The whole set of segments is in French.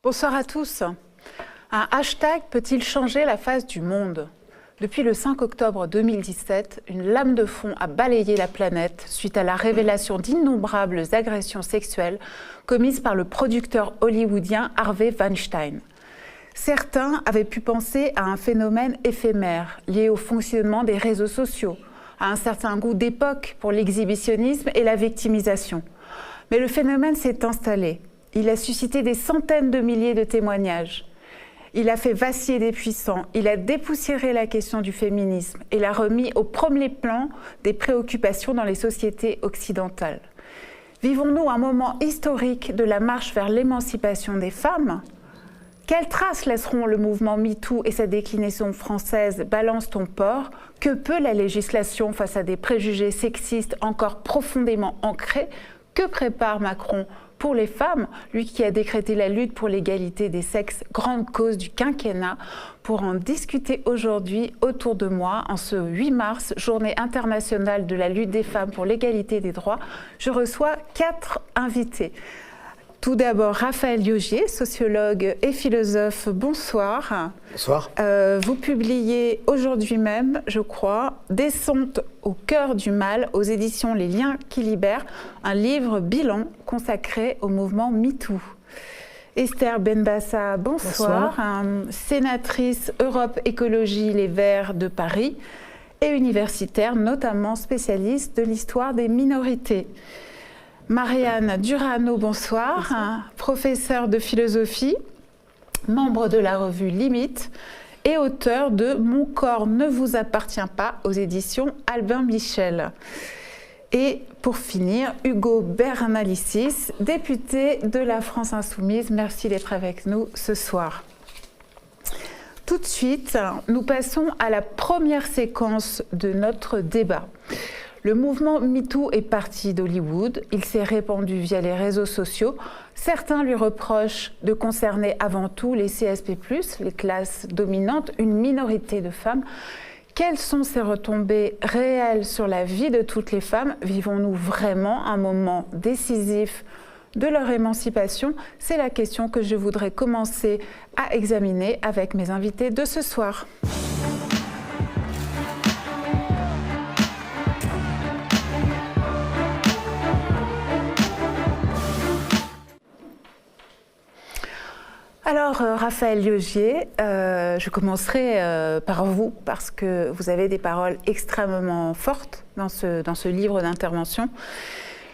Bonsoir à tous. Un hashtag peut-il changer la face du monde ? Depuis le 5 octobre 2017, une lame de fond a balayé la planète suite à la révélation d'innombrables agressions sexuelles commises par le producteur hollywoodien Harvey Weinstein. Certains avaient pu penser à un phénomène éphémère lié au fonctionnement des réseaux sociaux, à un certain goût d'époque pour l'exhibitionnisme et la victimisation. Mais le phénomène s'est installé. Il a suscité des centaines de milliers de témoignages. Il a fait vaciller des puissants. Il a dépoussiéré la question du féminisme et l'a remis au premier plan des préoccupations dans les sociétés occidentales. Vivons-nous un moment historique de la marche vers l'émancipation des femmes ? Quelles traces laisseront le mouvement MeToo et sa déclinaison française Balance ton porc ? Que peut la législation face à des préjugés sexistes encore profondément ancrés ? Que prépare Macron pour les femmes, lui qui a décrété la lutte pour l'égalité des sexes, grande cause du quinquennat? Pour en discuter aujourd'hui autour de moi, en ce 8 mars, journée internationale de la lutte des femmes pour l'égalité des droits, je reçois 4 invités. Tout d'abord, Raphaël Liogier, sociologue et philosophe. Bonsoir. Bonsoir. Vous publiez aujourd'hui même, je crois, Descente au cœur du mal aux éditions Les Liens qui libèrent, un livre bilan consacré au mouvement MeToo. Esther Benbassa, bonsoir. Sénatrice Europe Écologie Les Verts de Paris et universitaire, notamment spécialiste de l'histoire des minorités. Marianne Durano, bonsoir, professeure de philosophie, membre de la revue Limite et auteur de Mon corps ne vous appartient pas aux éditions Albin Michel. Et pour finir, Hugo Bernalicis, député de la France Insoumise. Merci d'être avec nous ce soir. Tout de suite, nous passons à la première séquence de notre débat. Le mouvement MeToo est parti d'Hollywood, il s'est répandu via les réseaux sociaux. Certains lui reprochent de concerner avant tout les CSP+, les classes dominantes, une minorité de femmes. Quelles sont ces retombées réelles sur la vie de toutes les femmes ? Vivons-nous vraiment un moment décisif de leur émancipation ? C'est la question que je voudrais commencer à examiner avec mes invités de ce soir. Alors, Raphaël Liogier, je commencerai par vous, parce que vous avez des paroles extrêmement fortes dans ce livre d'intervention,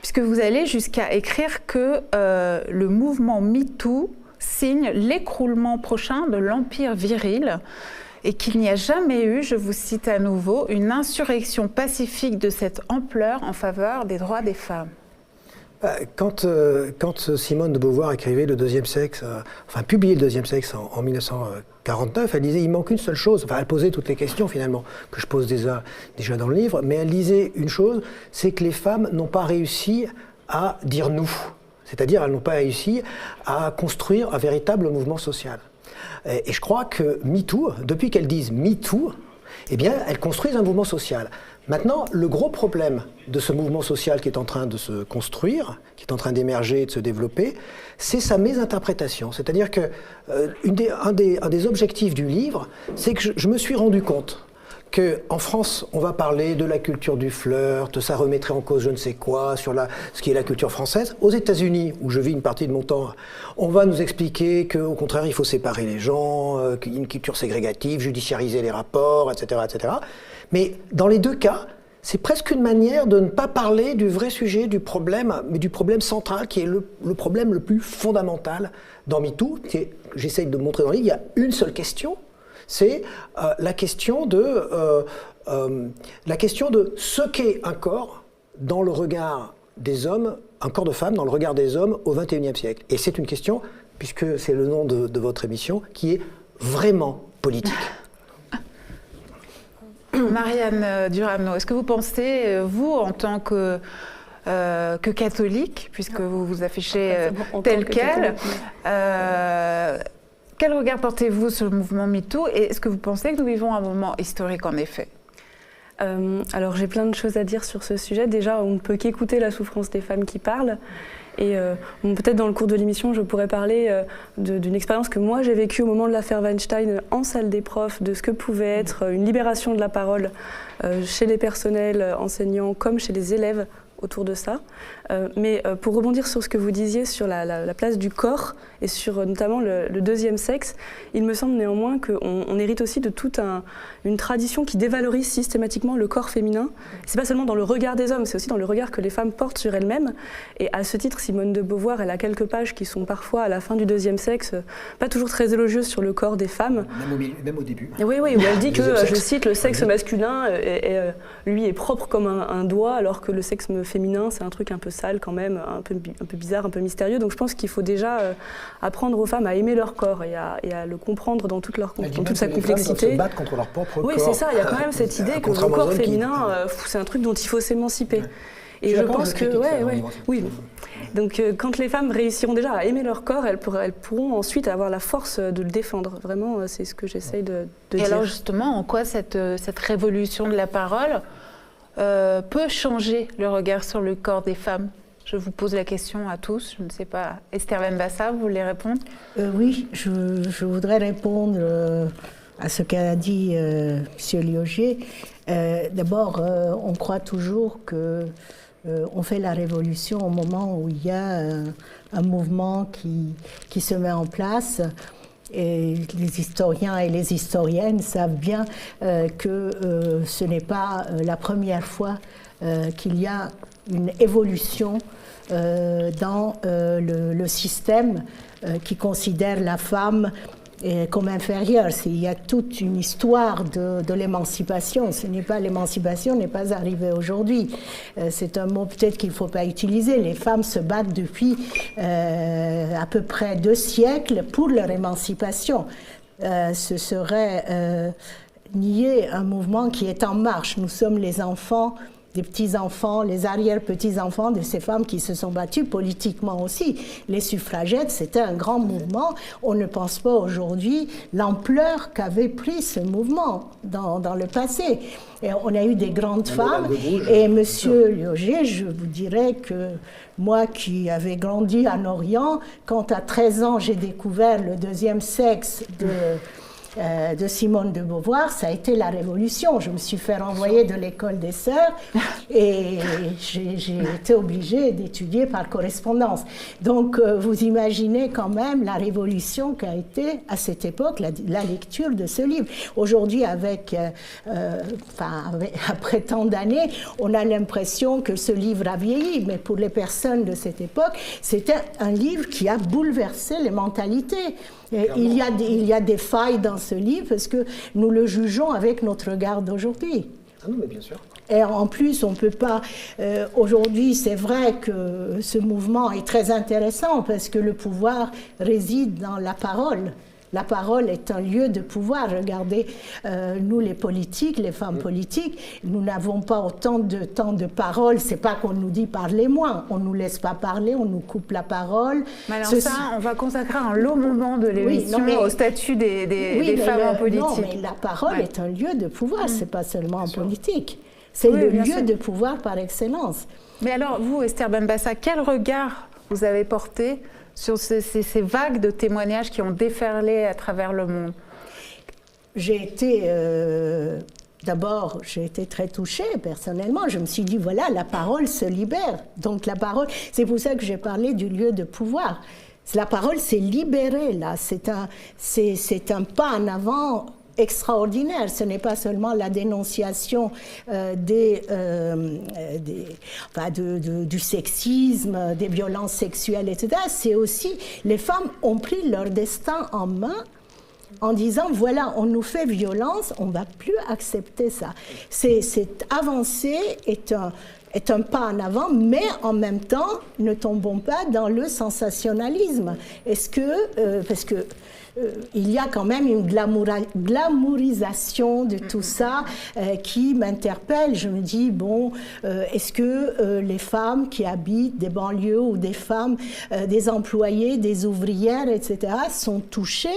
puisque vous allez jusqu'à écrire que le mouvement MeToo signe l'écroulement prochain de l'empire viril et qu'il n'y a jamais eu, je vous cite à nouveau, une insurrection pacifique de cette ampleur en faveur des droits des femmes. Quand Simone de Beauvoir écrivait Le deuxième sexe, publiait Le deuxième sexe en 1949, elle disait il manque une seule chose, elle posait toutes les questions finalement que je pose déjà dans le livre, mais elle disait une chose, c'est que les femmes n'ont pas réussi à dire nous, c'est-à-dire elles n'ont pas réussi à construire un véritable mouvement social. Et je crois que MeToo, depuis qu'elles disent MeToo, eh bien, elles construisent un mouvement social. Maintenant, le gros problème de ce mouvement social qui est en train de se construire, qui est en train d'émerger et de se développer, c'est sa mésinterprétation. C'est-à-dire que un des objectifs du livre, c'est que je me suis rendu compte qu'en France, on va parler de la culture du flirt, ça remettrait en cause je ne sais quoi sur ce qui est la culture française. Aux États-Unis, où je vis une partie de mon temps, on va nous expliquer qu'au contraire, il faut séparer les gens, qu'il y a une culture ségrégative, judiciariser les rapports, etc., etc. Mais dans les deux cas, c'est presque une manière de ne pas parler du vrai sujet du problème, mais du problème central qui est le problème le plus fondamental dans MeToo. J'essaye de montrer dans le livre, il y a une seule question, c'est la question de ce qu'est un corps dans le regard des hommes, un corps de femme dans le regard des hommes au XXIe siècle. Et c'est une question, puisque c'est le nom de votre émission, qui est vraiment politique. Marianne Durano, est-ce que vous pensez, vous, en tant que catholique, puisque vous vous affichez tel quel, quel regard portez-vous sur le mouvement MeToo et est-ce que vous pensez que nous vivons un moment historique en effet ? Alors j'ai plein de choses à dire sur ce sujet. Déjà, on ne peut qu'écouter la souffrance des femmes qui parlent. Et peut-être dans le cours de l'émission, je pourrais parler d'une expérience que moi j'ai vécue au moment de l'affaire Weinstein en salle des profs, de ce que pouvait être une libération de la parole chez les personnels enseignants comme chez les élèves autour de ça. Mais pour rebondir sur ce que vous disiez sur la place du corps et sur notamment le deuxième sexe, il me semble néanmoins qu'on hérite aussi de toute une tradition qui dévalorise systématiquement le corps féminin. C'est pas seulement dans le regard des hommes, c'est aussi dans le regard que les femmes portent sur elles-mêmes. Et à ce titre, Simone de Beauvoir, elle a quelques pages qui sont parfois à la fin du deuxième sexe, pas toujours très élogieuses sur le corps des femmes. Même au début. Oui, où elle dit que, je cite, le sexe masculin lui est propre comme un doigt, alors que le sexe féminin, c'est un truc un peu sale quand même, un peu bizarre, un peu mystérieux. Donc je pense qu'il faut déjà apprendre aux femmes à aimer leur corps et à le comprendre dans toute sa complexité. Les femmes doivent se battre contre leur propre corps. Oui, c'est ça, il y a quand même cette idée que le corps féminin, c'est un truc dont il faut s'émanciper. Ouais. Et je pense que, oui. Donc quand les femmes réussiront déjà à aimer leur corps, elles pourront ensuite avoir la force de le défendre. Vraiment, c'est ce que j'essaye de dire. Et alors justement, en quoi cette révolution de la parole peut changer le regard sur le corps des femmes? Je vous pose la question à tous, je ne sais pas. Esther Benbassa, vous voulez répondre? Oui, je voudrais répondre à ce qu'a dit M. Lioger. D'abord, on croit toujours qu'on fait la révolution au moment où il y a un mouvement qui se met en place. Et les historiens et les historiennes savent bien que ce n'est pas la première fois qu'il y a une évolution dans le système qui considère la femme comme inférieure. Il y a toute une histoire de l'émancipation. L'émancipation n'est pas arrivée aujourd'hui. C'est un mot peut-être qu'il ne faut pas utiliser. Les femmes se battent depuis à peu près 2 siècles pour leur émancipation. Ce serait nier un mouvement qui est en marche. Nous sommes les enfants, des petits-enfants, les arrière-petits-enfants de ces femmes qui se sont battues politiquement aussi. Les suffragettes, c'était un grand mouvement. On ne pense pas aujourd'hui l'ampleur qu'avait pris ce mouvement dans le passé. Et on a eu des grandes femmes. Et Monsieur Lioger, je vous dirais que moi qui avais grandi en Orient, quand à 13 ans j'ai découvert le deuxième sexe de Simone de Beauvoir, ça a été la révolution. Je me suis fait renvoyer de l'école des sœurs et j'ai été obligée d'étudier par correspondance. Donc vous imaginez quand même la révolution qu'a été à cette époque la lecture de ce livre. Aujourd'hui, après tant d'années, on a l'impression que ce livre a vieilli, mais pour les personnes de cette époque, c'était un livre qui a bouleversé les mentalités. Il y a des failles dans ce livre parce que nous le jugeons avec notre regard d'aujourd'hui. Ah non, mais bien sûr. Et en plus, on ne peut pas... aujourd'hui, c'est vrai que ce mouvement est très intéressant parce que le pouvoir réside dans la parole. La parole est un lieu de pouvoir. Regardez, nous les politiques, les femmes politiques, nous n'avons pas autant de temps de parole. C'est pas qu'on nous dit parlez moins, on nous laisse pas parler, on nous coupe la parole. Mais alors on va consacrer un long moment de l'émission au statut des femmes en politique. Non, mais la parole est un lieu de pouvoir, c'est pas seulement en politique. C'est le lieu de pouvoir par excellence. Mais alors, vous, Esther Benbassa, quel regard vous avez porté sur ces vagues de témoignages qui ont déferlé à travers le monde? D'abord, j'ai été très touchée personnellement. Je me suis dit, voilà, la parole se libère. Donc la parole, c'est pour ça que j'ai parlé du lieu de pouvoir. La parole s'est libérée là. C'est un pas en avant extraordinaire. Ce n'est pas seulement la dénonciation du sexisme, des violences sexuelles, etc. C'est aussi, les femmes ont pris leur destin en main en disant, voilà, on nous fait violence, on ne va plus accepter ça. Cette avancée est un pas en avant, mais en même temps, ne tombons pas dans le sensationnalisme. Parce que il y a quand même une glamourisation de tout ça qui m'interpelle. Je me dis, bon, est-ce que les femmes qui habitent des banlieues ou des femmes, des employées, des ouvrières, etc., sont touchées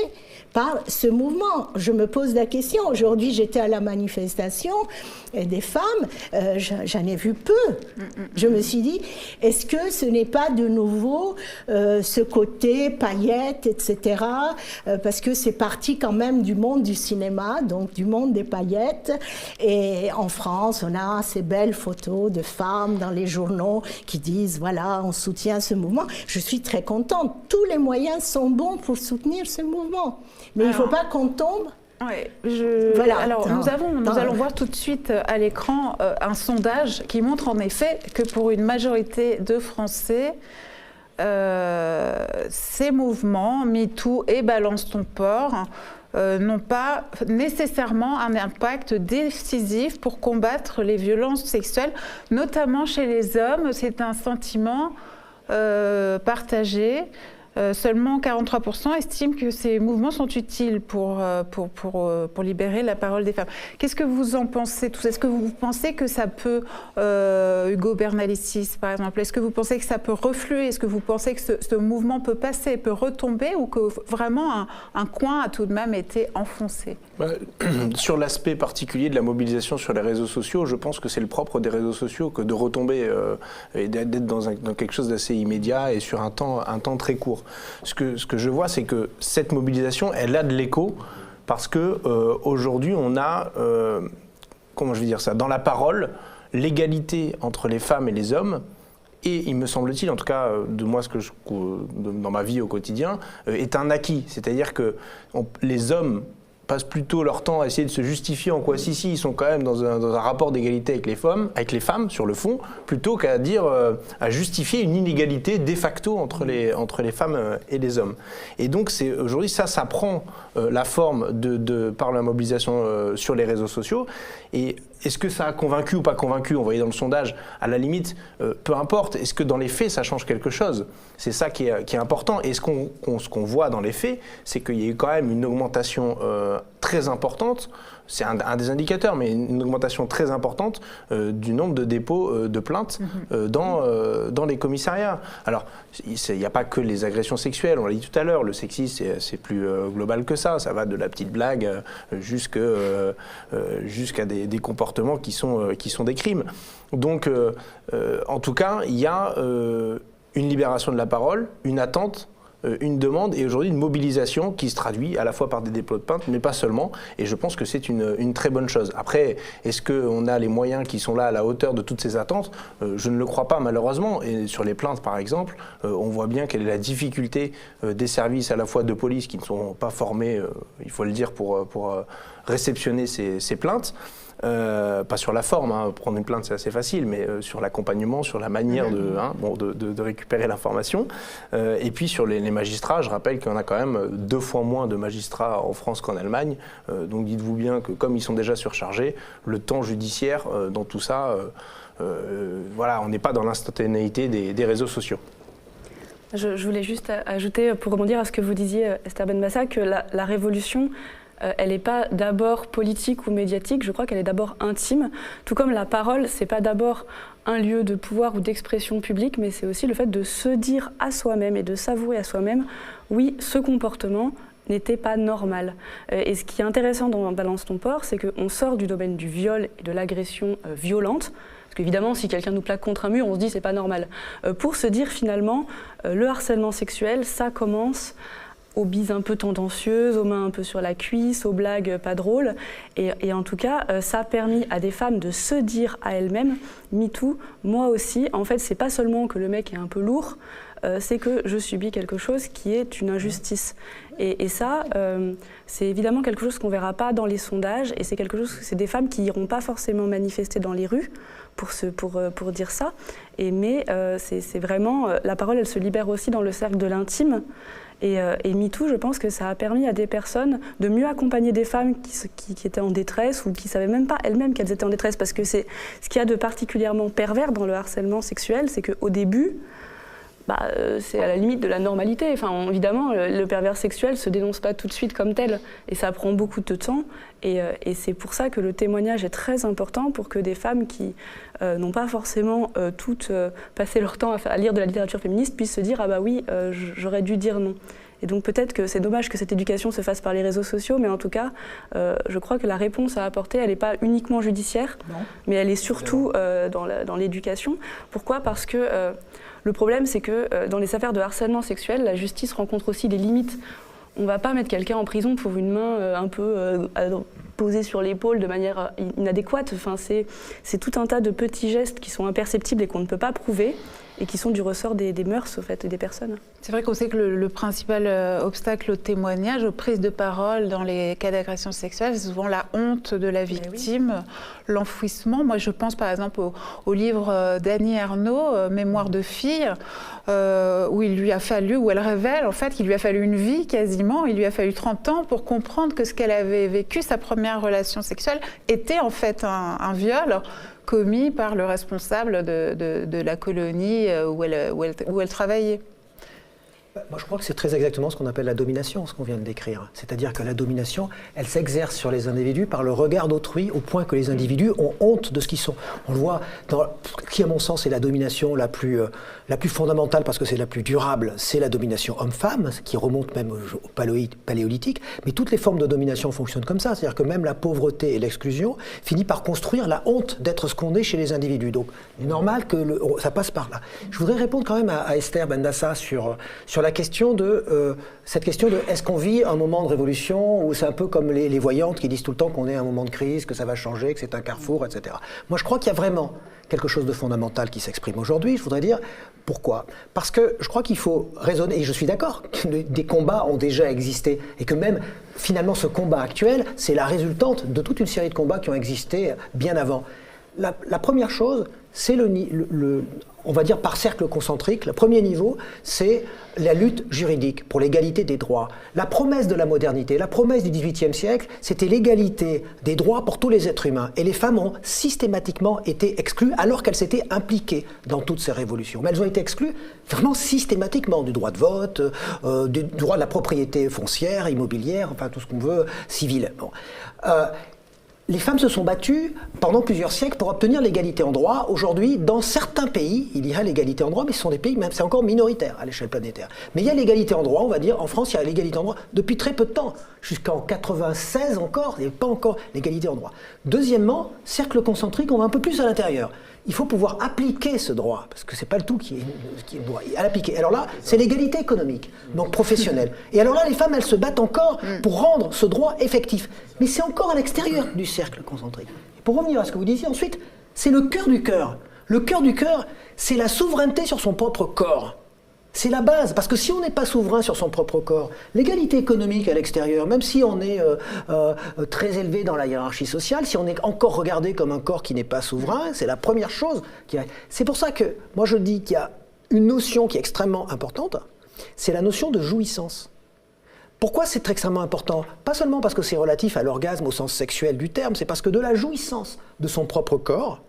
par ce mouvement? Je me pose la question. Aujourd'hui, j'étais à la manifestation des femmes, j'en ai vu peu. Je me suis dit, est-ce que ce n'est pas de nouveau ce côté paillettes, etc., parce que c'est parti quand même du monde du cinéma, donc du monde des paillettes. Et en France, on a ces belles photos de femmes dans les journaux qui disent, voilà, on soutient ce mouvement. Je suis très contente. Tous les moyens sont bons pour soutenir ce mouvement. Mais il ne faut pas qu'on tombe. Oui, voilà. Alors, nous allons voir tout de suite à l'écran un sondage qui montre en effet que pour une majorité de Français, ces mouvements, MeToo et Balance ton porc, n'ont pas nécessairement un impact décisif pour combattre les violences sexuelles, notamment chez les hommes. C'est un sentiment partagé. Seulement 43% estiment que ces mouvements sont utiles pour libérer la parole des femmes. Qu'est-ce que vous en pensez tous? Est-ce que vous pensez que ça peut, Hugo Bernalicis par exemple, est-ce que vous pensez que ça peut refluer? Est-ce que vous pensez que ce mouvement peut passer, peut retomber, ou que vraiment un coin a tout de même été enfoncé? Sur l'aspect particulier de la mobilisation sur les réseaux sociaux, je pense que c'est le propre des réseaux sociaux que de retomber et d'être dans quelque chose d'assez immédiat et sur un temps très court. Ce que je vois, c'est que cette mobilisation, elle a de l'écho parce que aujourd'hui, on a, comment je vais dire ça, dans la parole, l'égalité entre les femmes et les hommes. Et il me semble-t-il, en tout cas de moi, dans ma vie au quotidien, est un acquis. C'est-à-dire que les hommes passent plutôt leur temps à essayer de se justifier en quoi si ils sont quand même dans un rapport d'égalité avec les femmes sur le fond, plutôt qu'à à justifier une inégalité de facto entre les femmes et les hommes. Et donc aujourd'hui ça prend la forme par la mobilisation sur les réseaux sociaux. Et est-ce que ça a convaincu ou pas convaincu? On voyait dans le sondage, à la limite, peu importe. Est-ce que dans les faits, ça change quelque chose? C'est ça qui est important. Et ce qu'on voit dans les faits, c'est qu'il y a eu quand même une augmentation très importante. C'est un des indicateurs, mais une augmentation très importante du nombre de dépôts de plaintes dans les commissariats. Alors, il n'y a pas que les agressions sexuelles, on l'a dit tout à l'heure, le sexisme, c'est plus global que ça. Ça va de la petite blague jusqu'à des comportements qui sont des crimes. Donc, en tout cas, il y a une libération de la parole, une attente, une demande et aujourd'hui une mobilisation qui se traduit à la fois par des dépôts de plaintes, mais pas seulement. Et je pense que c'est une très bonne chose. Après, est-ce qu'on a les moyens qui sont là à la hauteur de toutes ces attentes? Je ne le crois pas, malheureusement. Et sur les plaintes, par exemple, on voit bien quelle est la difficulté des services à la fois de police qui ne sont pas formés, il faut le dire, pour réceptionner ces plaintes. Pas sur la forme, prendre une plainte c'est assez facile, mais sur l'accompagnement, sur la manière de récupérer l'information. Et puis sur les magistrats, je rappelle qu'il y en a quand même 2 fois moins de magistrats en France qu'en Allemagne. Donc dites-vous bien que comme ils sont déjà surchargés, le temps judiciaire dans tout ça, voilà, on n'est pas dans l'instantanéité des réseaux sociaux. Je voulais juste ajouter, pour rebondir à ce que vous disiez, Esther Benbassa, que la révolution, elle n'est pas d'abord politique ou médiatique, je crois qu'elle est d'abord intime. Tout comme la parole, c'est pas d'abord un lieu de pouvoir ou d'expression publique, mais c'est aussi le fait de se dire à soi-même et de s'avouer à soi-même, oui, ce comportement n'était pas normal. Et ce qui est intéressant dans Balance ton porc, c'est qu'on sort du domaine du viol et de l'agression violente. Parce qu'évidemment, si quelqu'un nous plaque contre un mur, on se dit c'est pas normal. Pour se dire finalement, le harcèlement sexuel, ça commence aux bises un peu tendancieuses, aux mains un peu sur la cuisse, aux blagues pas drôles. Et en tout cas, ça a permis à des femmes de se dire à elles-mêmes, MeToo, moi aussi, en fait, c'est pas seulement que le mec est un peu lourd, c'est que je subis quelque chose qui est une injustice. Et ça, c'est évidemment quelque chose qu'on ne verra pas dans les sondages, et c'est quelque chose, c'est des femmes qui n'iront pas forcément manifester dans les rues pour dire ça. Mais c'est vraiment, la parole, elle se libère aussi dans le cercle de l'intime. Et MeToo, je pense que ça a permis à des personnes de mieux accompagner des femmes qui étaient en détresse ou qui ne savaient même pas elles-mêmes qu'elles étaient en détresse. Parce que c'est ce qu'il y a de particulièrement pervers dans le harcèlement sexuel, c'est qu'au début, c'est à la limite de la normalité. Enfin, évidemment, le pervers sexuel ne se dénonce pas tout de suite comme tel, et ça prend beaucoup de temps. Et c'est pour ça que le témoignage est très important pour que des femmes qui n'ont pas forcément toutes passé leur temps à lire de la littérature féministe puissent se dire « Ah bah oui, j'aurais dû dire non ». Et donc peut-être que c'est dommage que cette éducation se fasse par les réseaux sociaux, mais en tout cas, je crois que la réponse à apporter, elle n'est pas uniquement judiciaire, mais elle est surtout dans l'éducation. Pourquoi ? Parce que le problème, c'est que dans les affaires de harcèlement sexuel, la justice rencontre aussi des limites. On ne va pas mettre quelqu'un en prison pour une main un peu posée sur l'épaule de manière inadéquate. Enfin, c'est tout un tas de petits gestes qui sont imperceptibles et qu'on ne peut pas prouver, et qui sont du ressort des mœurs, au fait, des personnes. C'est vrai qu'on sait que le principal obstacle au témoignage, aux prises de parole dans les cas d'agression sexuelle, c'est souvent la honte de la victime, l'enfouissement. Moi, je pense par exemple au livre d'Annie Ernaux, Mémoire de fille, où elle révèle en fait qu'il lui a fallu une vie quasiment, il lui a fallu 30 ans pour comprendre que ce qu'elle avait vécu, sa première relation sexuelle, était en fait un viol commis par le responsable de la colonie où elle travaillait. Moi, je crois que c'est très exactement ce qu'on appelle la domination, ce qu'on vient de décrire. C'est-à-dire que la domination, elle s'exerce sur les individus par le regard d'autrui, au point que les individus ont honte de ce qu'ils sont. On le voit, qui à mon sens est la domination la plus fondamentale, parce que c'est la plus durable, c'est la domination homme-femme, qui remonte même au paléolithique. Mais toutes les formes de domination fonctionnent comme ça. C'est-à-dire que même la pauvreté et l'exclusion finissent par construire la honte d'être ce qu'on est chez les individus. Donc, il est normal que ça passe par là. Je voudrais répondre quand même à Esther Benbassa sur la question de cette question de est-ce qu'on vit un moment de révolution, ou c'est un peu comme les voyantes qui disent tout le temps qu'on est à un moment de crise, que ça va changer, que c'est un carrefour, etc. Moi, je crois qu'il y a vraiment quelque chose de fondamental qui s'exprime aujourd'hui. Je voudrais dire pourquoi. Parce que je crois qu'il faut raisonner, et je suis d'accord, que des combats ont déjà existé, et que même, finalement, ce combat actuel, c'est la résultante de toute une série de combats qui ont existé bien avant. La première chose, c'est on va dire par cercle concentrique. Le premier niveau, c'est la lutte juridique pour l'égalité des droits. La promesse de la modernité, la promesse du XVIIIe siècle, c'était l'égalité des droits pour tous les êtres humains. Et les femmes ont systématiquement été exclues alors qu'elles s'étaient impliquées dans toutes ces révolutions. Mais elles ont été exclues vraiment systématiquement du droit de vote, du droit de la propriété foncière, immobilière, enfin tout ce qu'on veut, civil. Bon. Les femmes se sont battues pendant plusieurs siècles pour obtenir l'égalité en droit. Aujourd'hui, dans certains pays, il y a l'égalité en droit, mais ce sont des pays, même c'est encore minoritaire à l'échelle planétaire. Mais il y a l'égalité en droit, on va dire, en France, il y a l'égalité en droit depuis très peu de temps. Jusqu'en 96 encore, il n'y a pas encore l'égalité en droit. Deuxièmement, cercle concentrique, on va un peu plus à l'intérieur. Il faut pouvoir appliquer ce droit, parce que c'est pas le tout qui est droit, à l'appliquer. Alors là, c'est l'égalité économique, donc professionnelle. Et alors là, les femmes, elles se battent encore pour rendre ce droit effectif. Mais c'est encore à l'extérieur du cercle concentrique. Et pour revenir à ce que vous disiez ensuite, c'est le cœur du cœur. Le cœur du cœur, c'est la souveraineté sur son propre corps. C'est la base, parce que si on n'est pas souverain sur son propre corps, l'égalité économique à l'extérieur, même si on est très élevé dans la hiérarchie sociale, si on est encore regardé comme un corps qui n'est pas souverain, c'est la première chose. C'est pour ça que moi je dis qu'il y a une notion qui est extrêmement importante, c'est la notion de jouissance. Pourquoi c'est extrêmement important ? Pas seulement parce que c'est relatif à l'orgasme au sens sexuel du terme, c'est parce que de la jouissance de son propre corps,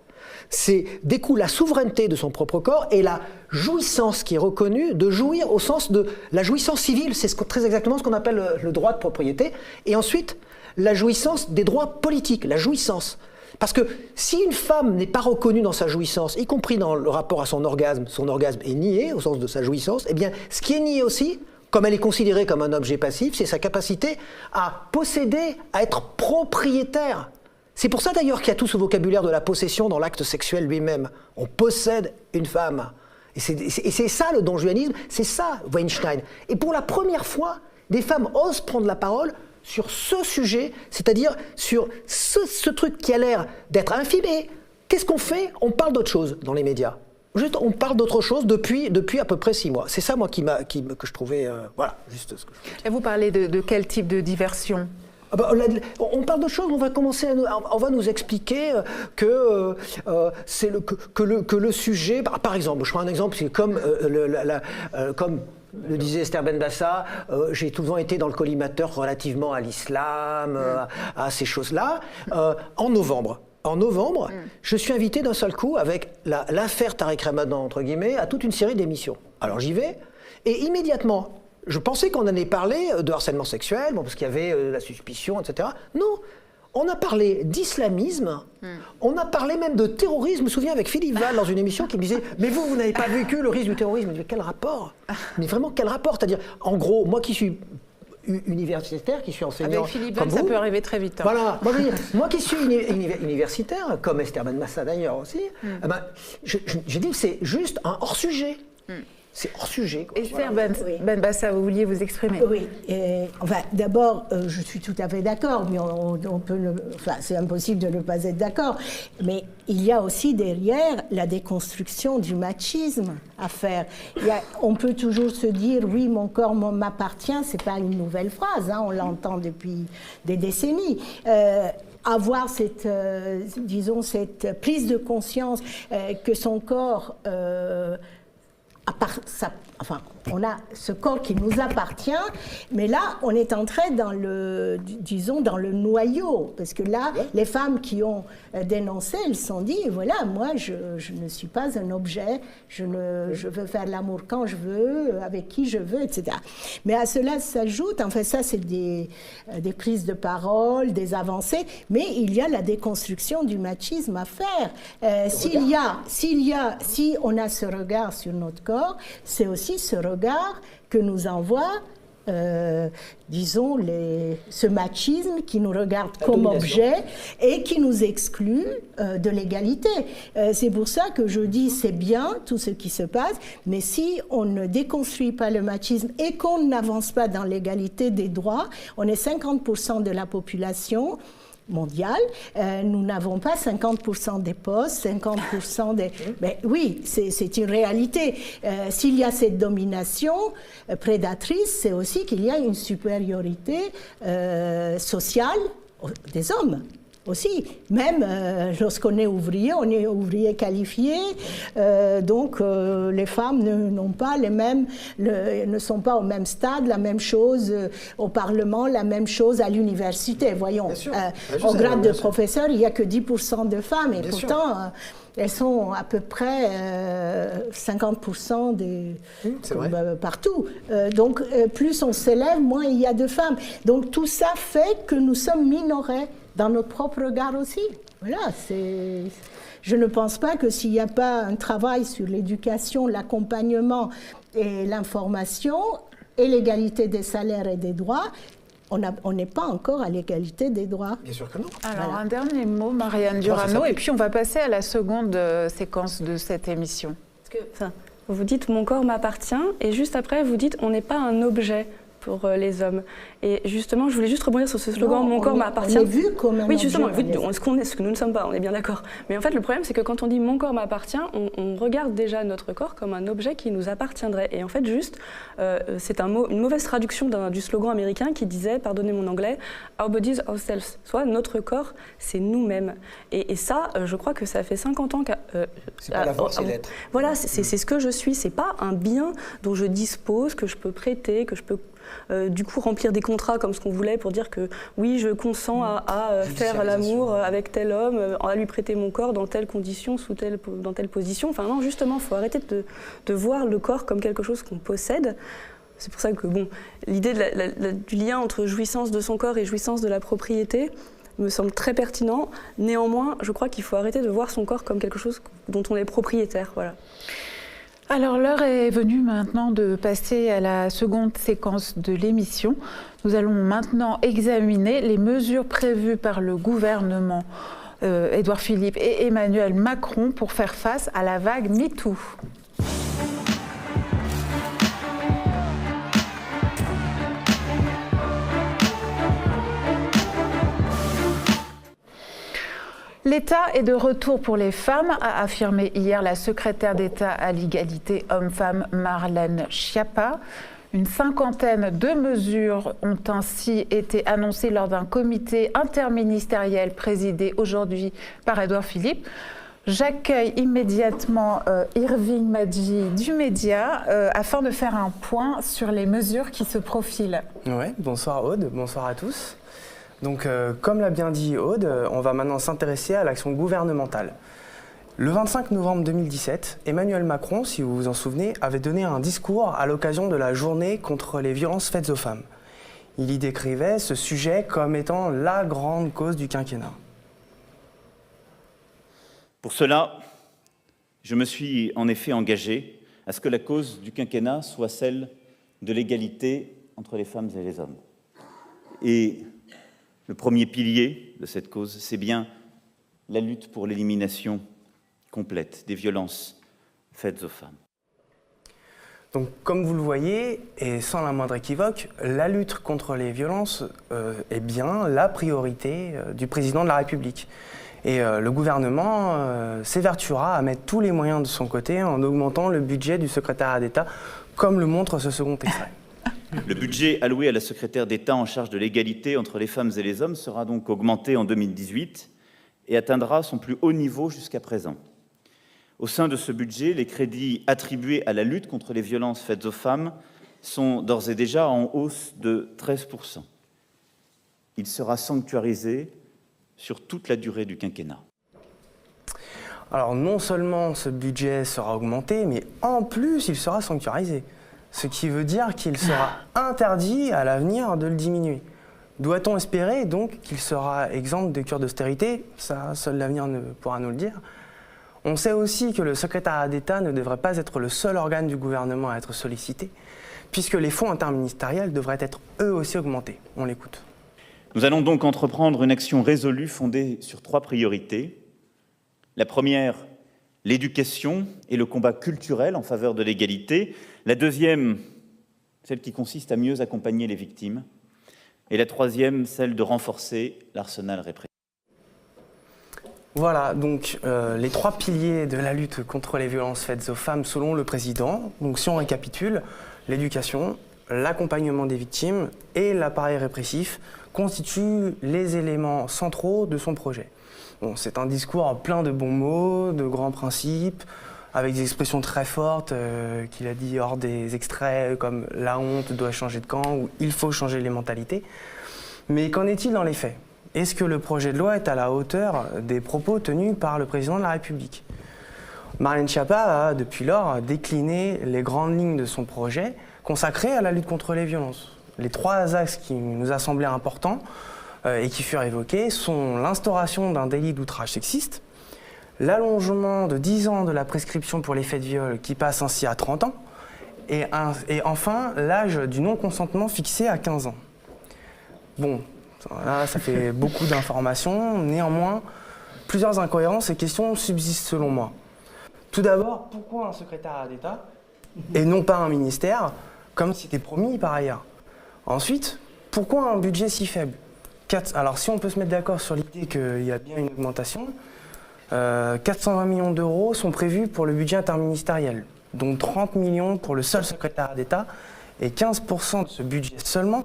c'est découle la souveraineté de son propre corps et la jouissance qui est reconnue de jouir au sens de la jouissance civile, c'est très exactement ce qu'on appelle le droit de propriété, et ensuite la jouissance des droits politiques, la jouissance. Parce que si une femme n'est pas reconnue dans sa jouissance, y compris dans le rapport à son orgasme est nié au sens de sa jouissance, eh bien ce qui est nié aussi, comme elle est considérée comme un objet passif, c'est sa capacité à posséder, à être propriétaire. C'est pour ça d'ailleurs qu'il y a tout ce vocabulaire de la possession dans l'acte sexuel lui-même. On possède une femme. Et c'est ça le donjuanisme, c'est ça Weinstein. Et pour la première fois, des femmes osent prendre la parole sur ce sujet, c'est-à-dire sur ce truc qui a l'air d'être infime. Et qu'est-ce qu'on fait ? On parle d'autre chose dans les médias. Juste, on parle d'autre chose depuis à peu près 6 mois. C'est ça, moi, que je trouvais... voilà, juste ce que je veux dire. Et vous parlez de quel type de diversion ? On parle de choses, on va nous expliquer que le sujet, par exemple, je prends un exemple, c'est comme le disait Esther Benbassa, j'ai souvent été dans le collimateur relativement à l'islam, à ces choses-là. En novembre, en novembre, je suis invité d'un seul coup avec l'affaire Tariq Ramadan, entre guillemets, à toute une série d'émissions. Alors j'y vais, et immédiatement, je pensais qu'on allait parler de harcèlement sexuel, bon, parce qu'il y avait la suspicion, etc. Non, on a parlé d'islamisme, on a parlé même de terrorisme. Je me souviens avec Philippe Val dans une émission qui me disait « Mais vous n'avez pas vécu le risque du terrorisme ?» Je me dis « Quel rapport ?» Mais vraiment, quel rapport? C'est-à-dire, en gros, moi qui suis universitaire, qui suis enseignant. Avec Philippe Val, ça peut arriver très vite. Hein. Voilà. Moi qui suis universitaire, comme Esther Benmassa d'ailleurs aussi, j'ai dit que c'est juste un hors-sujet. C'est hors-sujet. Esther Benmassa, vous vouliez vous exprimer? Oui. Enfin, d'abord, je suis tout à fait d'accord, mais on peut c'est impossible de ne pas être d'accord. Mais il y a aussi derrière la déconstruction du machisme à faire. On peut toujours se dire, oui, mon corps m'appartient, c'est pas une nouvelle phrase, hein, on l'entend depuis des décennies. Avoir cette, disons, cette prise de conscience que son corps... on a ce corps qui nous appartient, mais là, on est entré dans le, disons, dans le noyau, parce que là, les femmes qui ont dénoncé, elles se sont dit, voilà, moi, je ne suis pas un objet, je veux faire l'amour quand je veux, avec qui je veux, etc. Mais à cela s'ajoute, en fait, ça, c'est des prises de parole, des avancées, mais il y a la déconstruction du machisme à faire. Si on a ce regard sur notre corps, c'est aussi ce regard que nous envoie, disons, ce machisme qui nous regarde comme objet et qui nous exclut de l'égalité. C'est pour ça que je dis c'est bien tout ce qui se passe, mais si on ne déconstruit pas le machisme et qu'on n'avance pas dans l'égalité des droits, on est 50% de la population mondiale, nous n'avons pas 50% des postes, 50% des... Mais oui, c'est une réalité. S'il y a cette domination prédatrice, c'est aussi qu'il y a une supériorité sociale des hommes. Aussi, même lorsqu'on est ouvrier qualifié, donc les femmes n'ont pas les mêmes, ne sont pas au même stade, la même chose au Parlement, la même chose à l'université. Voyons, au grade de professeur, il n'y a que 10% de femmes, et pourtant... elles sont à peu près 50% partout. Donc, plus on s'élève, moins il y a de femmes. Donc, tout ça fait que nous sommes minorés dans notre propre regard aussi. Voilà, je ne pense pas que s'il n'y a pas un travail sur l'éducation, l'accompagnement et l'information et l'égalité des salaires et des droits, on n'est pas encore à l'égalité des droits. Bien sûr que non. Alors, un dernier mot, Marianne Durano, et puis on va passer à la seconde séquence de cette émission. Parce que, vous dites « mon corps m'appartient » et juste après, vous dites « on n'est pas un objet ». Pour les hommes. Et justement, je voulais juste rebondir sur ce slogan « Mon corps m'appartient ». On est vu comme un Oui, justement, objet, ce qu'on est, ce que nous ne sommes pas, on est bien d'accord. Mais en fait, le problème, c'est que quand on dit « mon corps m'appartient », on regarde déjà notre corps comme un objet qui nous appartiendrait. Et en fait, juste, c'est une mauvaise traduction du slogan américain qui disait, pardonnez mon anglais, « Our bodies ourselves », soit notre corps, c'est nous-mêmes. Et ça, je crois que ça fait 50 ans que... c'est pas l'avoir, c'est l'être. Voilà, c'est ce que je suis. C'est pas un bien dont je dispose, que je peux prêter, que je peux... du coup remplir des contrats comme ce qu'on voulait pour dire que oui, je consens à faire l'amour avec tel homme, à lui prêter mon corps dans telle condition, dans telle position. Enfin non, justement, il faut arrêter de voir le corps comme quelque chose qu'on possède. C'est pour ça que bon, l'idée du lien entre jouissance de son corps et jouissance de la propriété me semble très pertinent. Néanmoins, je crois qu'il faut arrêter de voir son corps comme quelque chose dont on est propriétaire. Voilà. Alors l'heure est venue maintenant de passer à la seconde séquence de l'émission. Nous allons maintenant examiner les mesures prévues par le gouvernement Édouard Philippe et Emmanuel Macron pour faire face à la vague MeToo. L'État est de retour pour les femmes, a affirmé hier la secrétaire d'État à l'égalité hommes-femmes Marlène Schiappa. Une cinquantaine de mesures ont ainsi été annoncées lors d'un comité interministériel présidé aujourd'hui par Édouard Philippe. J'accueille immédiatement Irving Madji du Média afin de faire un point sur les mesures qui se profilent. Ouais, bonsoir Aude, bonsoir à tous. Donc, comme l'a bien dit Aude, on va maintenant s'intéresser à l'action gouvernementale. Le 25 novembre 2017, Emmanuel Macron, si vous vous en souvenez, avait donné un discours à l'occasion de la journée contre les violences faites aux femmes. Il y décrivait ce sujet comme étant la grande cause du quinquennat. Pour cela, je me suis en effet engagé à ce que la cause du quinquennat soit celle de l'égalité entre les femmes et les hommes. Et le premier pilier de cette cause, c'est bien la lutte pour l'élimination complète des violences faites aux femmes. Donc, comme vous le voyez, et sans la moindre équivoque, la lutte contre les violences est bien la priorité du président de la République. Et le gouvernement s'évertuera à mettre tous les moyens de son côté en augmentant le budget du secrétariat d'État, comme le montre ce second extrait. Le budget alloué à la secrétaire d'État en charge de l'égalité entre les femmes et les hommes sera donc augmenté en 2018 et atteindra son plus haut niveau jusqu'à présent. Au sein de ce budget, les crédits attribués à la lutte contre les violences faites aux femmes sont d'ores et déjà en hausse de 13%. Il sera sanctuarisé sur toute la durée du quinquennat. Alors non seulement ce budget sera augmenté, mais en plus il sera sanctuarisé. Ce qui veut dire qu'il sera interdit à l'avenir de le diminuer. Doit-on espérer donc qu'il sera exempt de cures d'austérité? Ça, seul l'avenir pourra nous le dire. On sait aussi que le secrétariat d'État ne devrait pas être le seul organe du gouvernement à être sollicité, puisque les fonds interministériels devraient être eux aussi augmentés. On l'écoute. Nous allons donc entreprendre une action résolue fondée sur 3 priorités. La première, l'éducation et le combat culturel en faveur de l'égalité. La deuxième, celle qui consiste à mieux accompagner les victimes. Et la troisième, celle de renforcer l'arsenal répressif. Voilà, donc les 3 piliers de la lutte contre les violences faites aux femmes selon le président. Donc si on récapitule, l'éducation, l'accompagnement des victimes et l'appareil répressif constituent les éléments centraux de son projet. Bon, c'est un discours plein de bons mots, de grands principes, avec des expressions très fortes qu'il a dit hors des extraits comme « la honte doit changer de camp » ou « il faut changer les mentalités ». Mais qu'en est-il dans les faits ? Est-ce que le projet de loi est à la hauteur des propos tenus par le président de la République? Marlène Schiappa a, depuis lors, décliné les grandes lignes de son projet consacré à la lutte contre les violences. Les 3 axes qui nous a semblé importants et qui furent évoqués sont l'instauration d'un délit d'outrage sexiste, l'allongement de 10 ans de la prescription pour les faits de viol qui passe ainsi à 30 ans, et enfin l'âge du non-consentement fixé à 15 ans. Bon, là, ça fait beaucoup d'informations. Néanmoins, plusieurs incohérences et questions subsistent selon moi. Tout d'abord, pourquoi un secrétariat d'État et non pas un ministère, comme c'était promis par ailleurs? Ensuite, pourquoi un budget si faible? Alors, si on peut se mettre d'accord sur l'idée qu'il y a bien une augmentation, 420 millions d'euros sont prévus pour le budget interministériel, dont 30 millions pour le seul secrétariat d'État, et 15% de ce budget seulement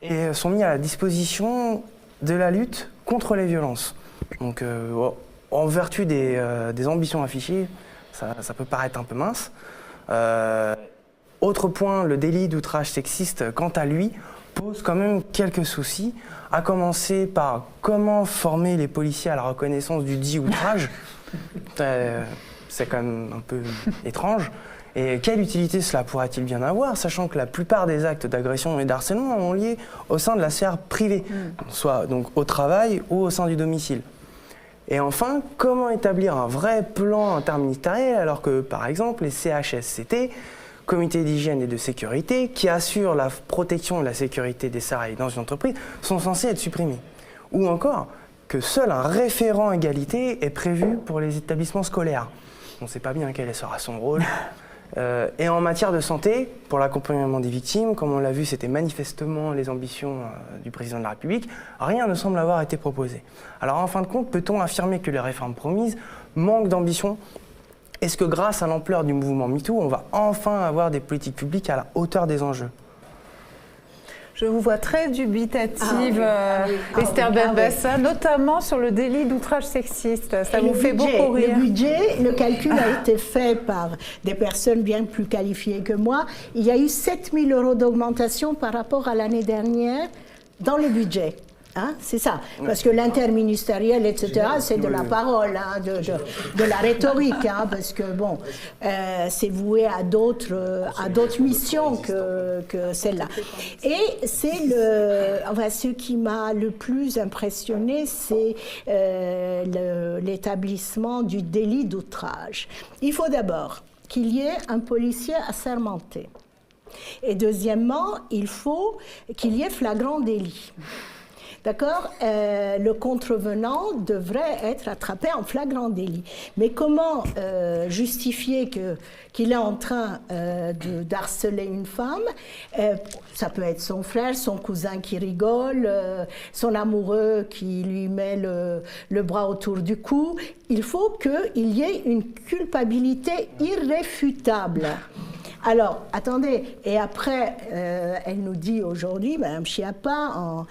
et sont mis à la disposition de la lutte contre les violences. Donc, en vertu des ambitions affichées, ça peut paraître un peu mince. Autre point, le délit d'outrage sexiste, quant à lui, pose quand même quelques soucis, à commencer par comment former les policiers à la reconnaissance du dit outrage. C'est quand même un peu étrange. Et quelle utilité cela pourrait-il bien avoir, sachant que la plupart des actes d'agression et d'harcèlement ont lieu au sein de la sphère privée, soit donc au travail ou au sein du domicile. Et enfin, comment établir un vrai plan interministériel alors que, par exemple, les CHSCT, comités d'hygiène et de sécurité, qui assurent la protection et la sécurité des salariés dans une entreprise, sont censés être supprimés. Ou encore, que seul un référent égalité est prévu pour les établissements scolaires. On ne sait pas bien quel sera son rôle. Et en matière de santé, pour l'accompagnement des victimes, comme on l'a vu, c'était manifestement les ambitions du président de la République, rien ne semble avoir été proposé. Alors en fin de compte, peut-on affirmer que les réformes promises manquent d'ambition? Est-ce que grâce à l'ampleur du mouvement MeToo, on va enfin avoir des politiques publiques à la hauteur des enjeux? Je vous vois très dubitative, Esther Benbassa, notamment sur le délit d'outrage sexiste. Ça vous fait beaucoup rire. Le budget, le calcul a été fait par des personnes bien plus qualifiées que moi. Il y a eu 7 000 € d'augmentation par rapport à l'année dernière dans le budget. Hein, c'est ça, parce que l'interministériel, etc., c'est de la parole, hein, de la rhétorique, hein, parce que bon, c'est voué à d'autres missions que celle-là. Et ce qui m'a le plus impressionné, c'est l'établissement du délit d'outrage. Il faut d'abord qu'il y ait un policier assermenté. Et deuxièmement, il faut qu'il y ait flagrant délit. D'accord, le contrevenant devrait être attrapé en flagrant délit. Mais comment justifier qu'il est en train d'harceler une femme? Ça peut être son frère, son cousin qui rigole, son amoureux qui lui met le bras autour du cou. Il faut qu'il y ait une culpabilité irréfutable. Alors, attendez, et après, elle nous dit aujourd'hui, Mme Schiappa,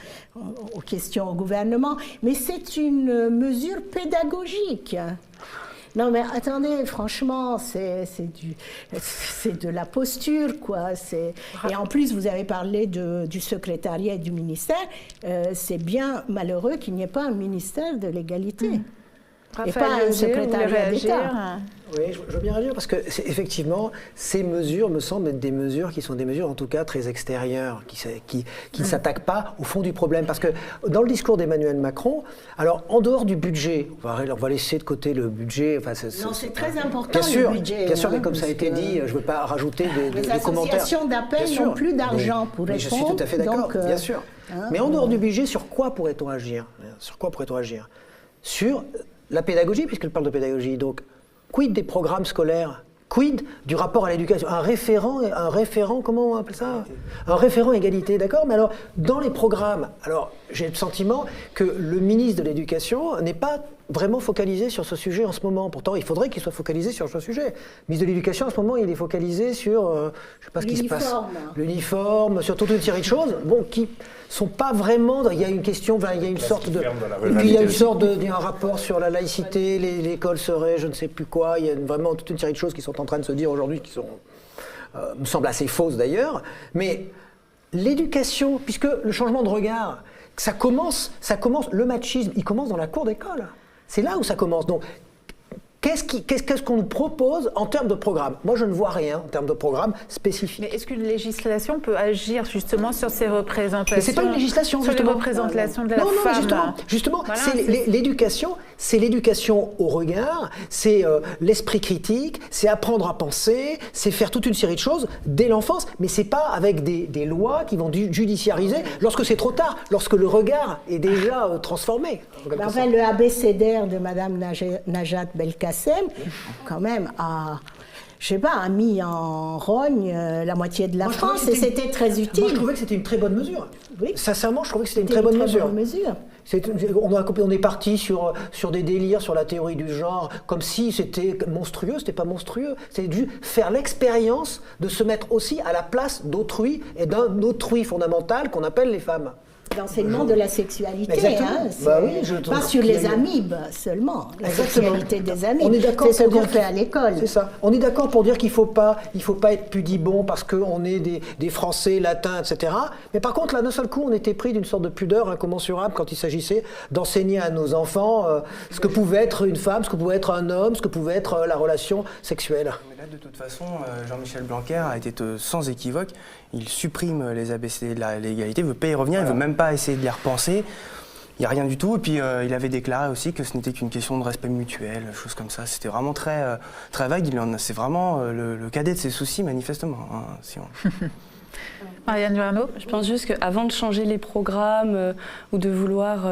aux questions au gouvernement, mais c'est une mesure pédagogique. Non, mais attendez, franchement, c'est de la posture, quoi. Et en plus, vous avez parlé du secrétariat et du ministère. C'est bien malheureux qu'il n'y ait pas un ministère de l'égalité. Et pas un secrétariat d'État. Oui, je veux bien réagir parce que effectivement, ces mesures me semblent être des mesures qui sont des mesures en tout cas très extérieures, qui ne s'attaquent pas au fond du problème. Parce que dans le discours d'Emmanuel Macron, alors en dehors du budget, on va laisser de côté le budget. Enfin, non, c'est très important bien sûr, le budget. Bien sûr, mais comme ça a été dit, je ne veux pas rajouter des commentaires. Les associations d'appel n'ont plus d'argent pour répondre. Je suis tout à fait d'accord, bien sûr. Mais en dehors du budget, sur quoi pourrait-on agir? Sur la pédagogie, puisqu'elle parle de pédagogie. Donc, quid des programmes scolaires? Quid du rapport à l'éducation? Un référent, comment on appelle ça? Un référent égalité, d'accord? Mais alors, dans les programmes, alors j'ai le sentiment que le ministre de l'Éducation n'est pas vraiment focalisé sur ce sujet en ce moment. Pourtant, il faudrait qu'il soit focalisé sur ce sujet. Le ministre de l'Éducation, en ce moment, il est focalisé sur, je ne sais pas ce qui se passe. L'uniforme, sur toute une série de choses, bon, qui sont pas vraiment. Il y a une question, il y a une sorte de. Et puis il y a une sorte il y a un rapport sur la laïcité, l'école serait, je ne sais plus quoi. Il y a vraiment toute une série de choses qui sont en train de se dire aujourd'hui, qui sont, me semblent assez fausses d'ailleurs. Mais l'éducation, puisque le changement de regard, ça commence, le machisme, il commence dans la cour d'école. C'est là où ça commence. Donc, qu'est-ce qu'on nous propose en termes de programme? Moi, je ne vois rien en termes de programme spécifique. Mais est-ce qu'une législation peut agir justement sur ces représentations? Mais c'est pas une législation, sur justement. les représentations de la femme. Justement, voilà, c'est l'éducation au regard, c'est l'esprit critique, c'est apprendre à penser, c'est faire toute une série de choses dès l'enfance, mais c'est pas avec des lois qui vont judiciariser lorsque c'est trop tard, lorsque le regard est déjà transformé. Enfin, le abécédaire de Mme Najat Belkacem, quand même, a mis en rogne la moitié de la France et c'était très utile. Moi, je trouvais que c'était une très bonne mesure. Oui. Sincèrement, je trouvais que c'était une très bonne mesure. On est parti sur des délires, sur la théorie du genre, comme si c'était monstrueux. C'était pas monstrueux. C'est dû faire l'expérience de se mettre aussi à la place d'autrui et d'un autrui fondamental qu'on appelle les femmes. L'enseignement de la sexualité, pas sur les amibes seulement, la sexualité des amibes, c'est ce qu'on fait à l'école. C'est ça. On est d'accord pour dire qu'il faut pas être pudibond parce qu'on est des Français, latins, etc. Mais par contre, là, d'un seul coup, on était pris d'une sorte de pudeur incommensurable quand il s'agissait d'enseigner à nos enfants ce que pouvait être une femme, ce que pouvait être un homme, ce que pouvait être la relation sexuelle. Mais là, de toute façon, Jean-Michel Blanquer a été sans équivoque. Il supprime les ABCD de l'égalité, il ne veut pas y revenir, il ne veut même pas essayer de les repenser. Il n'y a rien du tout. Et puis, il avait déclaré aussi que ce n'était qu'une question de respect mutuel, choses comme ça. C'était vraiment très, très vague. C'est vraiment le cadet de ses soucis, manifestement. Hein, si on... Marianne Duverneau. Je pense juste qu'avant de changer les programmes ou de vouloir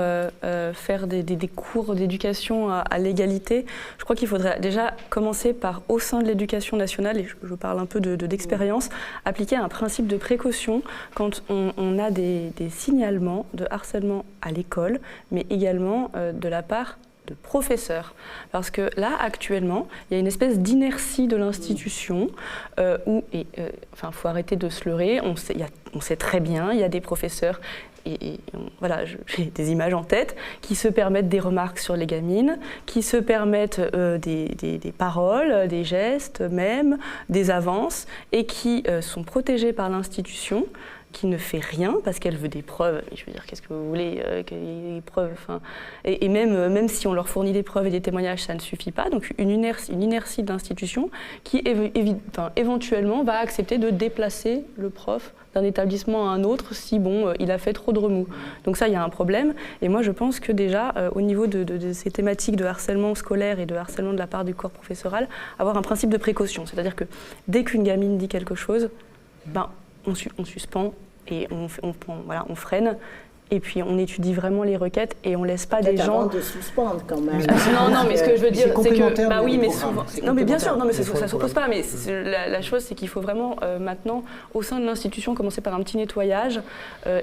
faire des cours d'éducation à l'égalité, je crois qu'il faudrait déjà commencer par, au sein de l'éducation nationale, et je parle un peu d'expérience, appliquer un principe de précaution quand on a des signalements de harcèlement à l'école, mais également de la part de professeurs. Parce que là, actuellement, il y a une espèce d'inertie de l'institution où, faut arrêter de se leurrer, on sait très bien, il y a des professeurs, voilà, j'ai des images en tête, qui se permettent des remarques sur les gamines, qui se permettent des paroles, des gestes même, des avances, et qui sont protégés par l'institution, qui ne fait rien parce qu'elle veut des preuves. Et je veux dire, qu'est-ce que vous voulez des preuves, et même si on leur fournit des preuves et des témoignages, ça ne suffit pas. Donc une inertie de l'institution qui éventuellement va accepter de déplacer le prof d'un établissement à un autre si il a fait trop de remous. Donc ça, il y a un problème. Et moi, je pense que déjà, au niveau de ces thématiques de harcèlement scolaire et de harcèlement de la part du corps professoral, avoir un principe de précaution. C'est-à-dire que dès qu'une gamine dit quelque chose, on suspend et on freine. Et puis on étudie vraiment les requêtes et on laisse pas des gens. Avant de suspendre quand même. Non, mais ce que je veux dire, c'est que oui, mais souvent. Non, mais bien sûr, non, mais ça s'oppose pas. Mais la chose, c'est qu'il faut vraiment maintenant, au sein de l'institution, commencer par un petit nettoyage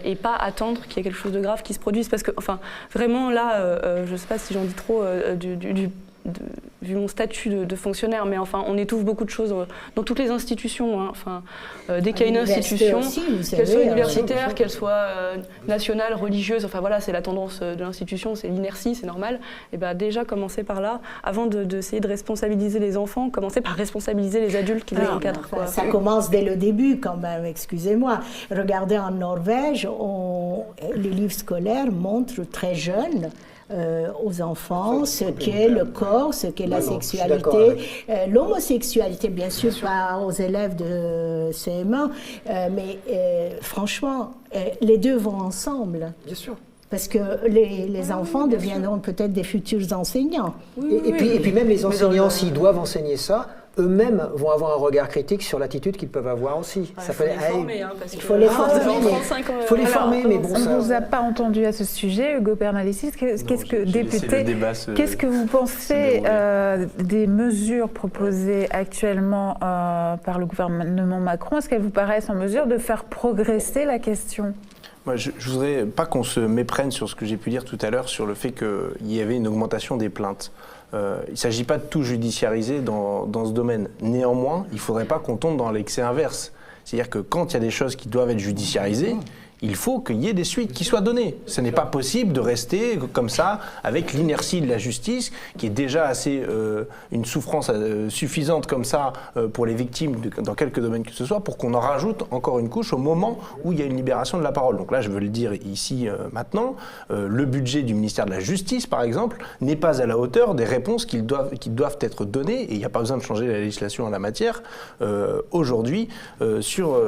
et pas attendre qu'il y ait quelque chose de grave qui se produise, parce que, vraiment là, je sais pas si j'en dis trop vu mon statut de fonctionnaire, mais on étouffe beaucoup de choses dans toutes les institutions. Dès qu'il y a une institution, qu'elle soit universitaire, qu'elle soit nationale, religieuse, c'est la tendance de l'institution, c'est l'inertie, c'est normal. Et déjà, commencer par là, avant d'essayer de responsabiliser les enfants, commencer par responsabiliser les adultes qui les encadrent. Ça commence dès le début quand même, excusez-moi. Regardez en Norvège, les livres scolaires montrent très jeunes aux enfants ce qu'est le corps, ce qu'est la sexualité, l'homosexualité, bien sûr, pas aux élèves de CM1, mais franchement, les deux vont ensemble. Bien sûr. Parce que les enfants deviendront peut-être des futurs enseignants. Et puis même les enseignants, s'ils doivent enseigner ça, eux-mêmes vont avoir un regard critique sur l'attitude qu'ils peuvent avoir aussi. Il faut les former, il faut les former. Il faut les former, mais bon, on ne vous a pas entendu à ce sujet, Hugo Bernalicis. Qu'est-ce que vous pensez des mesures proposées actuellement par le gouvernement Macron? Est-ce qu'elles vous paraissent en mesure de faire progresser la question? Moi, je ne voudrais pas qu'on se méprenne sur ce que j'ai pu dire tout à l'heure sur le fait qu'il y avait une augmentation des plaintes. Il ne s'agit pas de tout judiciariser dans ce domaine. Néanmoins, il ne faudrait pas qu'on tombe dans l'excès inverse. C'est-à-dire que quand il y a des choses qui doivent être judiciarisées, il faut qu'il y ait des suites qui soient données. Ce n'est pas possible de rester comme ça avec l'inertie de la justice, qui est déjà assez une souffrance suffisante comme ça pour les victimes dans quelques domaines que ce soit, pour qu'on en rajoute encore une couche au moment où il y a une libération de la parole. Donc là, je veux le dire ici maintenant, le budget du ministère de la Justice, par exemple, n'est pas à la hauteur des réponses qui doivent être données, et il n'y a pas besoin de changer la législation en la matière aujourd'hui sur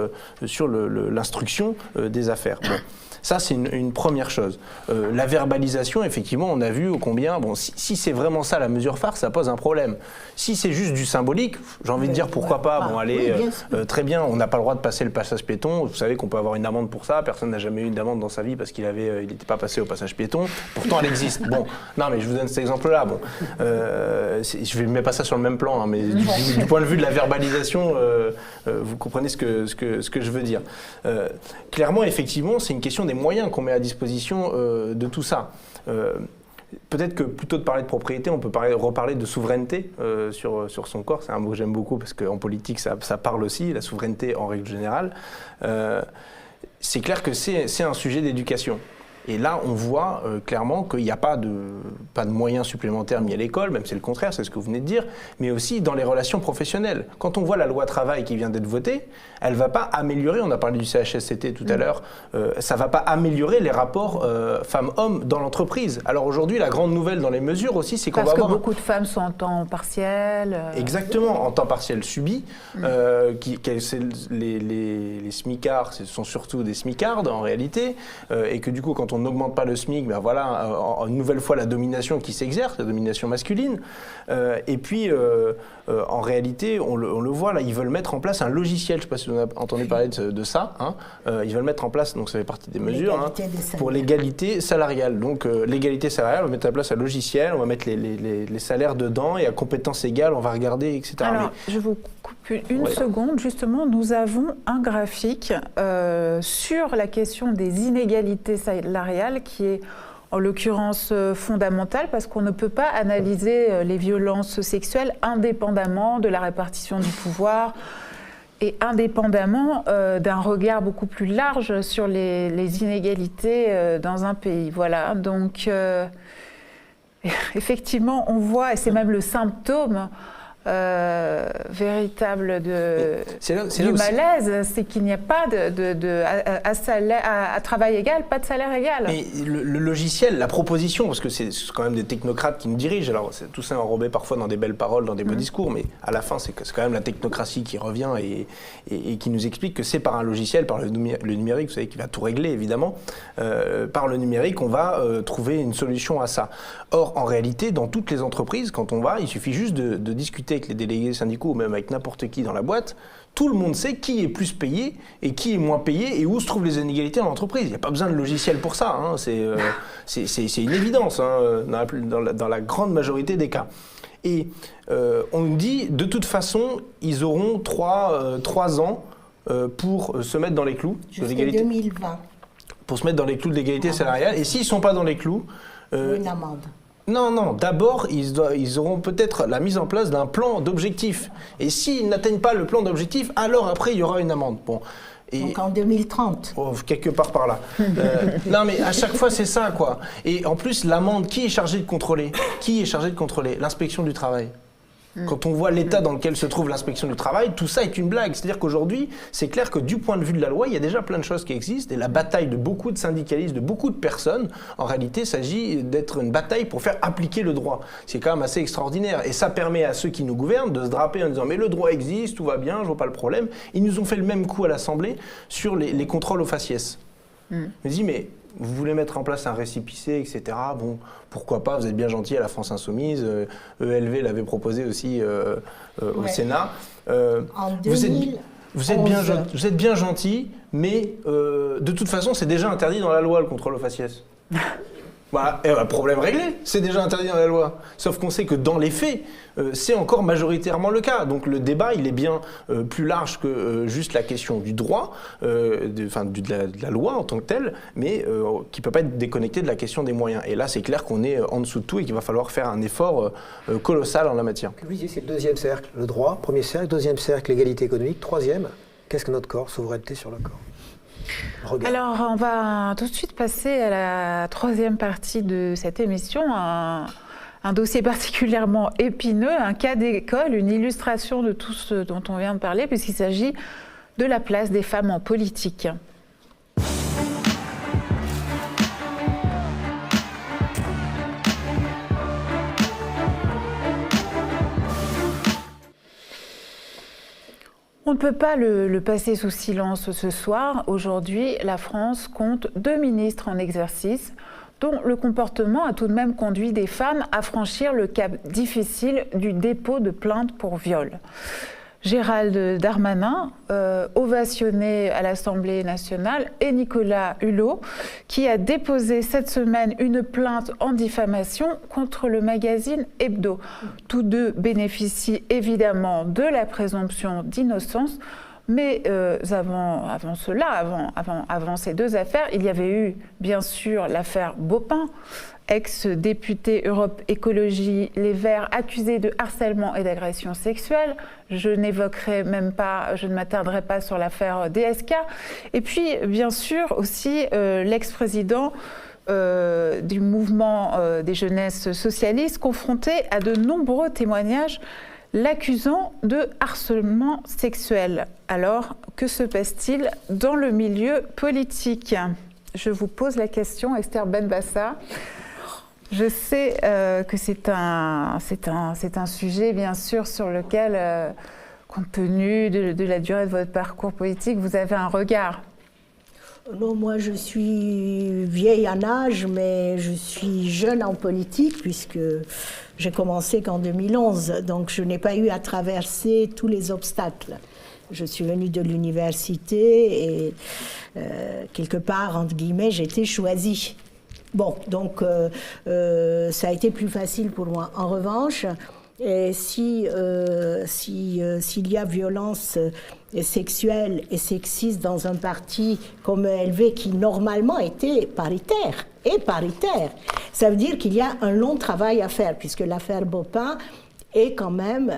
l'instruction des affaires. Bon. Ça, c'est une première chose. La verbalisation, effectivement, on a vu combien... si c'est vraiment ça la mesure phare, ça pose un problème. Si c'est juste du symbolique, j'ai envie de dire pourquoi pas. Très bien, on n'a pas le droit de passer le passage piéton. Vous savez qu'on peut avoir une amende pour ça. Personne n'a jamais eu une amende dans sa vie parce qu'il n'était pas passé au passage piéton. Pourtant, elle existe. Non, mais je vous donne cet exemple-là. Je ne mets pas ça sur le même plan, mais du point de vue de la verbalisation, vous comprenez ce que je veux dire. Clairement, effectivement, c'est une question des moyens qu'on met à disposition de tout ça. Peut-être que plutôt de parler de propriété, on peut reparler de souveraineté sur son corps. C'est un mot que j'aime beaucoup parce qu'en politique, ça parle aussi, la souveraineté en règle générale. C'est clair que c'est un sujet d'éducation. Et là, on voit clairement qu'il n'y a pas de moyens supplémentaires mis à l'école, même c'est le contraire, c'est ce que vous venez de dire, mais aussi dans les relations professionnelles. Quand on voit la loi travail qui vient d'être votée, elle ne va pas améliorer, on a parlé du CHSCT tout à l'heure, ça ne va pas améliorer les rapports femmes-hommes dans l'entreprise. Alors aujourd'hui, la grande nouvelle dans les mesures aussi, c'est qu'on va avoir... Parce que beaucoup de femmes sont en temps partiel. Exactement, en temps partiel subi. Les smicards, ce sont surtout des smicardes en réalité, et que du coup, quand on n'augmente pas le SMIC, une nouvelle fois la domination qui s'exerce, la domination masculine. Et puis, en réalité, on le voit là, ils veulent mettre en place un logiciel. Je ne sais pas si vous avez entendu parler de ça. Ils veulent mettre en place, donc ça fait partie des mesures, pour l'égalité salariale. Donc, l'égalité salariale, on va mettre en place un logiciel, on va mettre les salaires dedans et à compétences égales, on va regarder, etc. Alors, je vous coupe une seconde. Justement, nous avons un graphique sur la question des inégalités salariales qui est en l'occurrence fondamentale parce qu'on ne peut pas analyser les violences sexuelles indépendamment de la répartition du pouvoir et indépendamment d'un regard beaucoup plus large sur les inégalités dans un pays. Voilà, donc effectivement on voit, et c'est même le symptôme véritable du aussi. malaise, c'est qu'il n'y a pas à travail égal, pas de salaire égal. Mais le logiciel, la proposition, parce que c'est quand même des technocrates qui nous dirigent, alors tout ça enrobé parfois dans des belles paroles, dans des beaux discours, mais à la fin c'est quand même la technocratie qui revient et qui nous explique que c'est par un logiciel, par le numérique, vous savez, qui va tout régler évidemment, par le numérique on va trouver une solution à ça. Or en réalité dans toutes les entreprises, quand on va, il suffit juste de discuter avec les délégués syndicaux ou même avec n'importe qui dans la boîte, tout le monde sait qui est plus payé et qui est moins payé et où se trouvent les inégalités dans l'entreprise. Il n'y a pas besoin de logiciel pour ça, hein. C'est une évidence hein, dans la grande majorité des cas. Et on nous dit, de toute façon, ils auront 3 ans pour se mettre dans les clous de l'égalité. 2020. Pour se mettre dans les clous de l'égalité salariale. Et s'ils ne sont pas dans les clous... une amende. Non. D'abord, ils auront peut-être la mise en place d'un plan d'objectifs. Et s'ils n'atteignent pas le plan d'objectifs, alors après, il y aura une amende. Bon. Donc en 2030. Oh, quelque part par là. Non, mais à chaque fois, c'est ça, quoi. Et en plus, l'amende, qui est chargé de contrôler ? Qui est chargé de contrôler ? L'inspection du travail. Quand on voit l'état dans lequel se trouve l'inspection du travail, tout ça est une blague. C'est-à-dire qu'aujourd'hui, c'est clair que du point de vue de la loi, il y a déjà plein de choses qui existent. Et la bataille de beaucoup de syndicalistes, de beaucoup de personnes, en réalité, il s'agit d'être une bataille pour faire appliquer le droit. C'est quand même assez extraordinaire. Et ça permet à ceux qui nous gouvernent de se draper en disant « mais le droit existe, tout va bien, je vois pas le problème ». Ils nous ont fait le même coup à l'Assemblée sur les contrôles aux faciès. Je me dis « mais vous voulez mettre en place un récipicé, etc. Bon, pourquoi pas, vous êtes bien gentil à la France Insoumise. ELV l'avait proposé aussi au Sénat. En 2000, vous êtes bien gentil, mais de toute façon, c'est déjà interdit dans la loi, le contrôle aux faciès. Voilà, et problème réglé, c'est déjà interdit dans la loi. Sauf qu'on sait que dans les faits, c'est encore majoritairement le cas. Donc le débat, il est bien plus large que juste la question du droit, de la loi en tant que telle, mais qui ne peut pas être déconnecté de la question des moyens. Et là, c'est clair qu'on est en dessous de tout et qu'il va falloir faire un effort colossal en la matière. Que vous disiez, c'est le deuxième cercle, le droit, premier cercle, deuxième cercle, l'égalité économique, troisième, qu'est-ce que notre corps, souveraineté sur le corps ? Regarde. Alors, on va tout de suite passer à la troisième partie de cette émission, un dossier particulièrement épineux, un cas d'école, une illustration de tout ce dont on vient de parler, puisqu'il s'agit de la place des femmes en politique. On ne peut pas le passer sous silence ce soir. Aujourd'hui, la France compte 2 ministres en exercice, dont le comportement a tout de même conduit des femmes à franchir le cap difficile du dépôt de plainte pour viol. Gérald Darmanin, ovationné à l'Assemblée nationale, et Nicolas Hulot, qui a déposé cette semaine une plainte en diffamation contre le magazine Hebdo. Tous deux bénéficient évidemment de la présomption d'innocence, mais avant ces deux affaires, il y avait eu bien sûr l'affaire Baupin, ex-député Europe Écologie Les Verts, accusé de harcèlement et d'agression sexuelle. Je n'évoquerai même pas, je ne m'attarderai pas sur l'affaire DSK. Et puis, bien sûr, aussi l'ex-président du mouvement des jeunesses socialistes, confronté à de nombreux témoignages l'accusant de harcèlement sexuel. Alors, que se passe-t-il dans le milieu politique ? Je vous pose la question, Esther Benbassa. Je sais que c'est un sujet, bien sûr, sur lequel, compte tenu de la durée de votre parcours politique, vous avez un regard. Non, moi je suis vieille en âge, mais je suis jeune en politique, puisque j'ai commencé qu'en 2011, donc je n'ai pas eu à traverser tous les obstacles. Je suis venue de l'université et quelque part, entre guillemets, j'ai été choisie. Bon, donc ça a été plus facile pour moi. En revanche, s'il y a violence sexuelle et sexiste dans un parti comme ELV qui normalement était paritaire, ça veut dire qu'il y a un long travail à faire, puisque l'affaire Baupin est quand même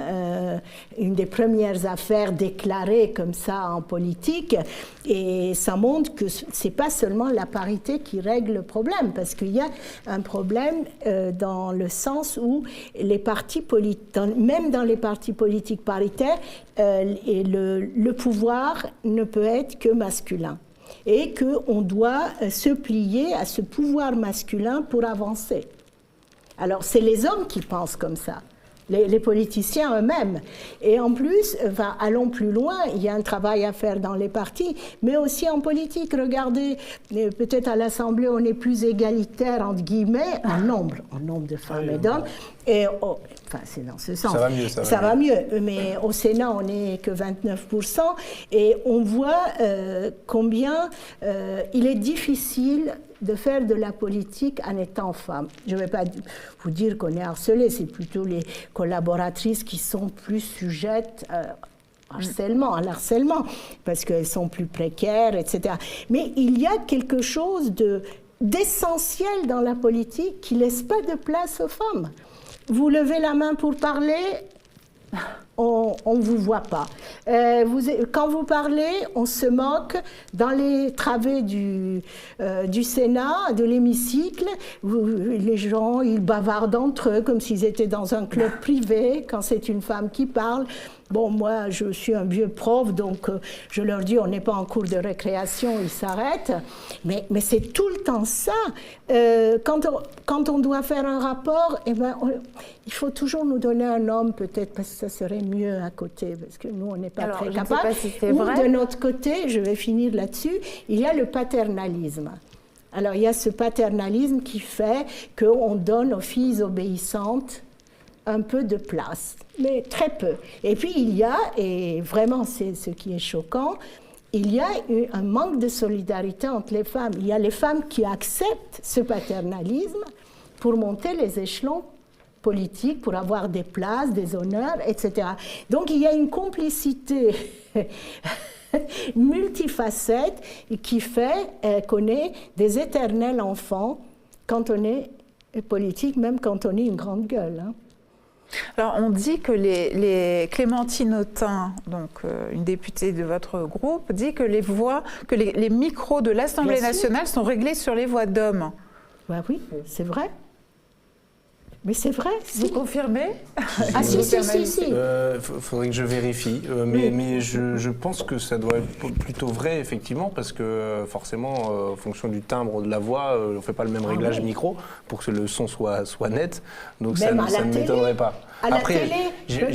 une des premières affaires déclarées comme ça en politique. Et ça montre que ce n'est pas seulement la parité qui règle le problème, parce qu'il y a un problème dans le sens où les partis même dans les partis politiques paritaires, le pouvoir ne peut être que masculin. Et qu'on doit se plier à ce pouvoir masculin pour avancer. Alors, c'est les hommes qui pensent comme ça, les politiciens eux-mêmes. Et en plus, allons plus loin, il y a un travail à faire dans les partis, mais aussi en politique. Regardez, peut-être à l'Assemblée, on est plus égalitaire, entre guillemets, en nombre de femmes et d'hommes. Et c'est dans ce sens. Ça va mieux, ça va mieux. Mais au Sénat, on n'est que 29%. Et on voit combien il est difficile de faire de la politique en étant femme. Je ne vais pas vous dire qu'on est harcelé, c'est plutôt les collaboratrices qui sont plus sujettes à l'harcèlement, parce qu'elles sont plus précaires, etc. Mais il y a quelque chose d'essentiel dans la politique qui ne laisse pas de place aux femmes. Vous levez la main pour parler, on ne vous voit pas. Quand vous parlez, on se moque. Dans les travées du Sénat, de l'hémicycle, les gens, ils bavardent entre eux comme s'ils étaient dans un club privé, quand c'est une femme qui parle. Bon, moi, je suis un vieux prof, donc je leur dis, on n'est pas en cours de récréation, ils s'arrêtent. Mais c'est tout le temps ça. Quand on doit faire un rapport, il faut toujours nous donner un homme, peut-être, parce que ça serait mieux à côté, parce que nous, on n'est pas très capables. Ou de notre côté, je vais finir là-dessus, il y a le paternalisme. Alors, il y a ce paternalisme qui fait qu'on donne aux filles obéissantes un peu de place, mais très peu. Et puis il y a, et vraiment c'est ce qui est choquant, il y a un manque de solidarité entre les femmes. Il y a les femmes qui acceptent ce paternalisme pour monter les échelons politiques, pour avoir des places, des honneurs, etc. Donc il y a une complicité multifacette qui fait qu'on est des éternels enfants quand on est politique, même quand on est une grande gueule. Alors, on dit que les Clémentine Autain, donc une députée de votre groupe, dit que les micros de l'Assemblée nationale sont réglés sur les voix d'hommes. Bah oui, c'est vrai. Mais c'est vrai. Vous confirmez? Ah si. Faudrait que je vérifie, mais je pense que ça doit être plutôt vrai, effectivement, parce que forcément, en fonction du timbre de la voix, on ne fait pas le même réglage micro pour que le son soit net, donc ça ne m'étonnerait pas. Après, j'ai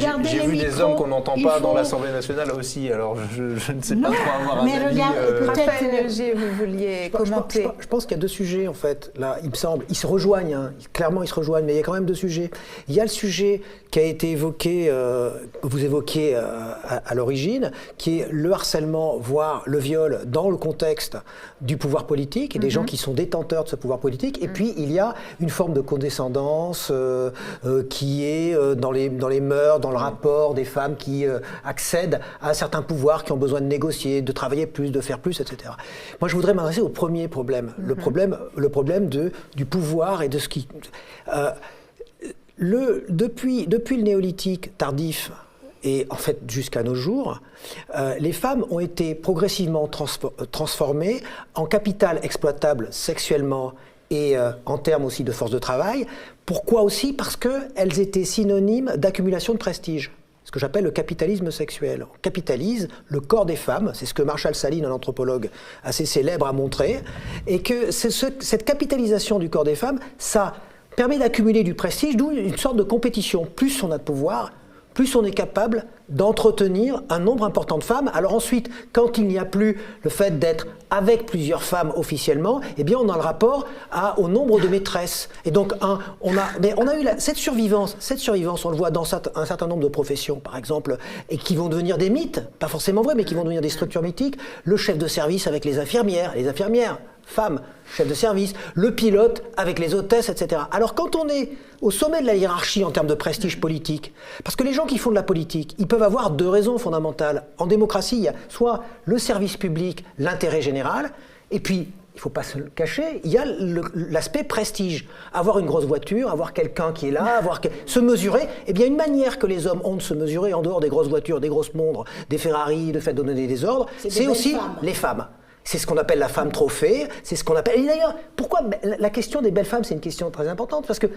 vu des hommes qu'on n'entend pas dans l'Assemblée nationale aussi, alors je ne sais pas trop avoir un avis. Raphaël Léger, vous vouliez commenter. Je pense qu'il y a deux sujets, en fait, là, il me semble. Ils se rejoignent, clairement ils se rejoignent, mais il y a quand même deux sujets. Il y a le sujet qui a été évoqué, vous évoquiez à l'origine, qui est le harcèlement, voire le viol dans le contexte du pouvoir politique, et des gens qui sont détenteurs de ce pouvoir politique. Et puis, il y a une forme de condescendance qui est dans les mœurs, dans le rapport des femmes qui accèdent à certains pouvoirs, qui ont besoin de négocier, de travailler plus, de faire plus, etc. Moi, je voudrais m'adresser au premier problème, le problème du pouvoir et de ce qui... Depuis le néolithique tardif, et en fait jusqu'à nos jours, les femmes ont été progressivement transformées en capital exploitable sexuellement et en termes aussi de force de travail. Pourquoi aussi? Parce qu'elles étaient synonymes d'accumulation de prestige. Ce que j'appelle le capitalisme sexuel. On capitalise le corps des femmes, c'est ce que Marshall Saline, un anthropologue assez célèbre, a montré, et que cette capitalisation du corps des femmes, ça permet d'accumuler du prestige, d'où une sorte de compétition. Plus on a de pouvoir, plus on est capable d'entretenir un nombre important de femmes. Alors ensuite, quand il n'y a plus le fait d'être avec plusieurs femmes officiellement, eh bien on a le rapport au nombre de maîtresses. Et donc on a eu cette survivance, on le voit dans un certain nombre de professions, par exemple, et qui vont devenir des mythes, pas forcément vrais, mais qui vont devenir des structures mythiques. Le chef de service avec les infirmières, femmes, chef de service, le pilote avec les hôtesses, etc. Alors quand on est au sommet de la hiérarchie en termes de prestige politique, parce que les gens qui font de la politique, ils peuvent avoir deux raisons fondamentales. En démocratie, il y a soit le service public, l'intérêt général, et puis il ne faut pas se le cacher, il y a l'aspect prestige. Avoir une grosse voiture, avoir quelqu'un qui est là, se mesurer. Eh bien, une manière que les hommes ont de se mesurer en dehors des grosses voitures, des grosses montres, des Ferrari, de fait de donner des ordres, c'est aussi les femmes. C'est ce qu'on appelle la femme trophée, c'est ce qu'on appelle... Et d'ailleurs, pourquoi la question des belles femmes, c'est une question très importante, parce que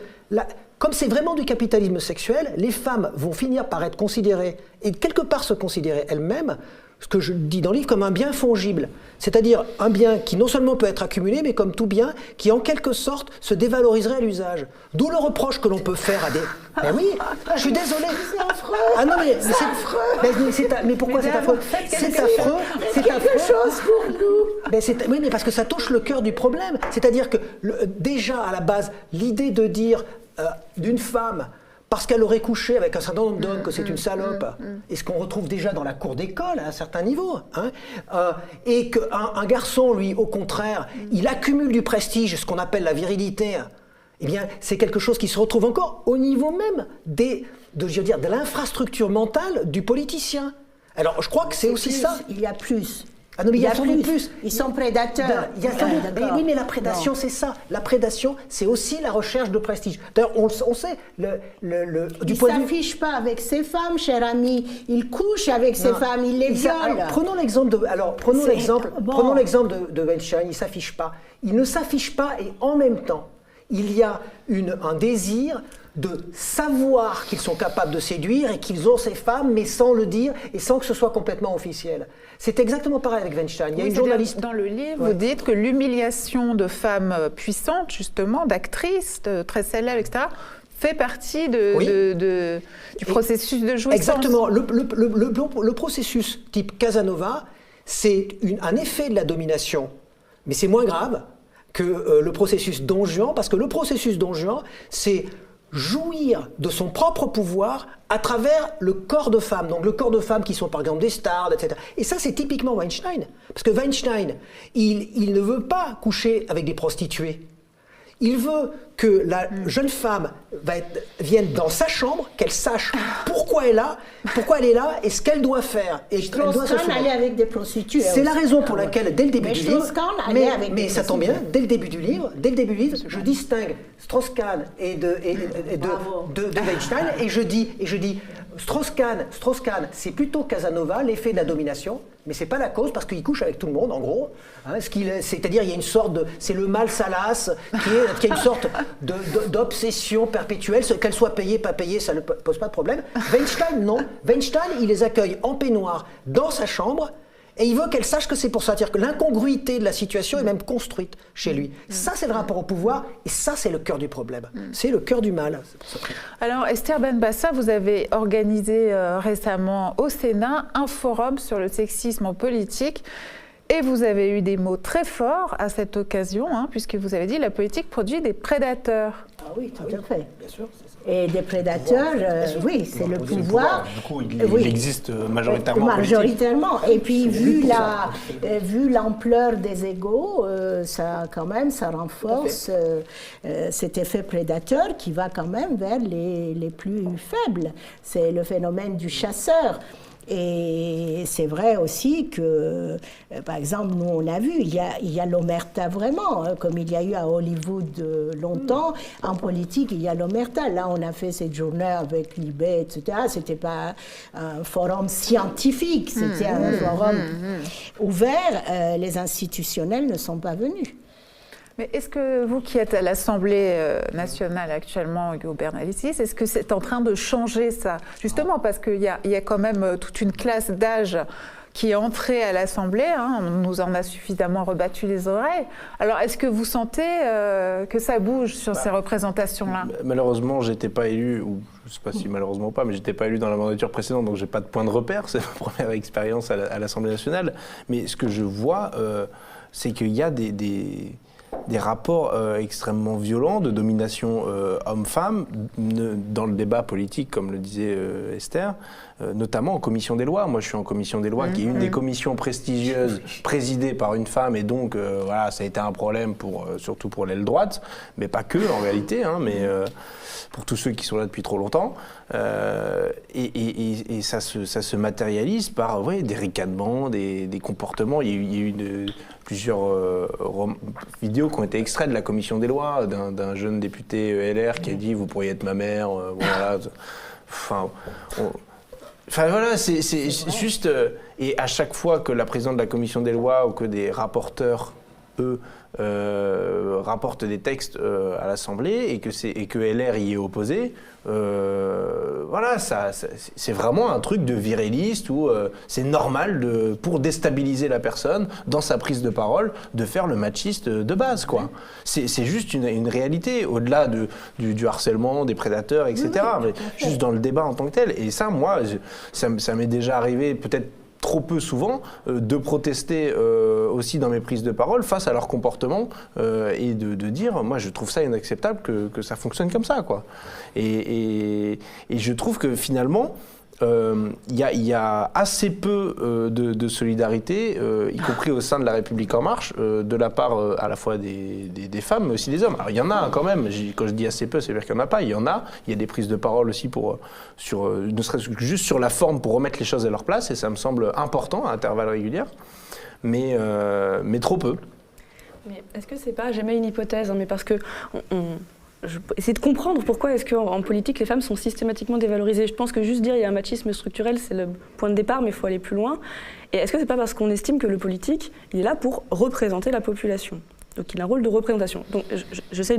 comme c'est vraiment du capitalisme sexuel, les femmes vont finir par être considérées, et quelque part se considérer elles-mêmes, ce que je dis dans le livre, comme un bien fongible. C'est-à-dire un bien qui non seulement peut être accumulé, mais comme tout bien, qui en quelque sorte se dévaloriserait à l'usage. D'où le reproche que l'on peut faire à des... Ben oui, je suis désolé. C'est affreux. Ah non, mais c'est affreux. Mais pourquoi c'est affreux? C'est affreux. C'est quelque chose pour nous. Oui, mais parce que ça touche le cœur du problème. C'est-à-dire que déjà, à la base, l'idée de dire d'une femme... parce qu'elle aurait couché avec un certain nombre d'hommes, que c'est une salope, et ce qu'on retrouve déjà dans la cour d'école à un certain niveau, hein, et qu'un garçon, lui, au contraire, il accumule du prestige, ce qu'on appelle la virilité, eh bien, c'est quelque chose qui se retrouve encore au niveau même de l'infrastructure mentale du politicien. Alors, je crois que c'est aussi ça. Il y a plus. Ah non, mais il y a plus. Ils sont prédateurs. Oui, mais la prédation, c'est ça. La prédation, c'est aussi la recherche de prestige. D'ailleurs, on sait, il ne s'affiche pas avec ses femmes, cher ami. Il couche avec ses femmes, il les viole. Alors, prenons l'exemple de Weinstein, il ne s'affiche pas. Il ne s'affiche pas et en même temps, il y a un désir de savoir qu'ils sont capables de séduire et qu'ils ont ces femmes, mais sans le dire et sans que ce soit complètement officiel. C'est exactement pareil avec Weinstein. Il y a une journaliste... Dans le livre, vous dites que l'humiliation de femmes puissantes, justement, d'actrices très célèbres, etc., fait partie du processus de jouissance. Exactement. Le processus type Casanova, c'est un effet de la domination, mais c'est moins grave que le processus Don Juan, parce que le processus Don Juan, c'est jouir de son propre pouvoir à travers le corps de femmes. Donc le corps de femmes qui sont par exemple des stars, etc. Et ça, c'est typiquement Weinstein. Parce que Weinstein, il ne veut pas coucher avec des prostituées. Il veut que la jeune femme vienne dans sa chambre, qu'elle sache pourquoi elle est là et ce qu'elle doit faire. Et Strauss-Kahn allait avec des prostituées. C'est la raison pour laquelle, dès le début du livre, mais ça tombe bien, dès le début du livre, je distingue Strauss-Kahn et de Weinstein, et je dis Strauss-Kahn, c'est plutôt Casanova, l'effet de la domination, mais c'est pas la cause parce qu'il couche avec tout le monde, en gros. Hein, c'est-à-dire, il y a une sorte c'est le mal salace qui est une sorte d'obsession perpétuelle, qu'elle soit payée, pas payée, ça ne pose pas de problème. Weinstein, non. Weinstein, il les accueille en peignoir dans sa chambre. Et il veut qu'elle sache que c'est pour ça. C'est-à-dire que l'incongruité de la situation est même construite chez lui. Ça, c'est le rapport au pouvoir, et ça, c'est le cœur du problème. C'est le cœur du mal. Alors, Esther Benbassa, vous avez organisé récemment au Sénat un forum sur le sexisme en politique. Et vous avez eu des mots très forts à cette occasion, puisque vous avez dit que la politique produit des prédateurs. Ah oui, tout à fait. Bien sûr. Et des prédateurs, oui, c'est le pouvoir. Du coup, il existe majoritairement. Majoritairement. Et puis, vu l'ampleur des égos, ça renforce cet effet prédateur qui va quand même vers les plus faibles. C'est le phénomène du chasseur. Et c'est vrai aussi que, par exemple, nous on a vu, il y a l'omerta vraiment, comme il y a eu à Hollywood longtemps. En politique, il y a l'omerta. Là, on a fait cette journée avec Libé, etc. C'était pas un forum scientifique, c'était un forum ouvert. Les institutionnels ne sont pas venus. Mais est-ce que vous qui êtes à l'Assemblée nationale actuellement, Hugo Bernalicis, est-ce que c'est en train de changer ça? Justement parce qu'il y a quand même toute une classe d'âge qui est entrée à l'Assemblée, on nous en a suffisamment rebattu les oreilles. Alors est-ce que vous sentez que ça bouge sur ces représentations-là? Malheureusement, j'étais pas élu, ou je ne sais pas si malheureusement pas, mais j'étais pas élu dans la mandature précédente, donc j'ai pas de point de repère, c'est ma première expérience à l'Assemblée nationale. Mais ce que je vois, c'est qu'il y a des rapports extrêmement violents de domination homme-femme dans le débat politique, comme le disait Esther, notamment en commission des lois. Moi, je suis en commission des lois, qui est une des commissions prestigieuses présidée par une femme, et donc voilà, ça a été un problème surtout pour l'aile droite, mais pas que en réalité, mais pour tous ceux qui sont là depuis trop longtemps. Et ça se matérialise par des ricanements, des comportements. Il y a eu vidéos qui ont été extraites de la commission des lois, d'un jeune député LR qui a dit « vous pourriez être ma mère ». Voilà. Enfin, voilà, c'est juste... et à chaque fois que la présidente de la commission des lois ou que des rapporteurs, eux, rapportent des textes à l'Assemblée et que LR y est opposé, voilà, c'est vraiment un truc de viriliste où c'est normal pour déstabiliser la personne dans sa prise de parole de faire le machiste de base, quoi. C'est juste une réalité au-delà du harcèlement, des prédateurs, etc. Mais juste dans le débat en tant que tel. Et ça, moi, ça m'est déjà arrivé peut-être trop peu souvent de protester aussi dans mes prises de parole face à leur comportement et de dire moi je trouve ça inacceptable que ça fonctionne comme ça, quoi. Et je trouve que finalement il y a assez peu de solidarité, y compris au sein de La République En Marche, de la part à la fois des femmes mais aussi des hommes. Alors il y en a quand même, quand je dis assez peu, c'est-à-dire qu'il n'y en a pas, il y a des prises de parole aussi ne serait-ce que juste sur la forme pour remettre les choses à leur place, et ça me semble important à intervalles réguliers, mais trop peu. Mais est-ce que c'est pas jamais une hypothèse, hein, mais parce que essayer de comprendre pourquoi est-ce qu'en politique les femmes sont systématiquement dévalorisées. Je pense que juste dire il y a un machisme structurel, c'est le point de départ, mais il faut aller plus loin. Et est-ce que c'est pas parce qu'on estime que le politique, il est là pour représenter la population ? Donc il a un rôle de représentation. Donc j'essaye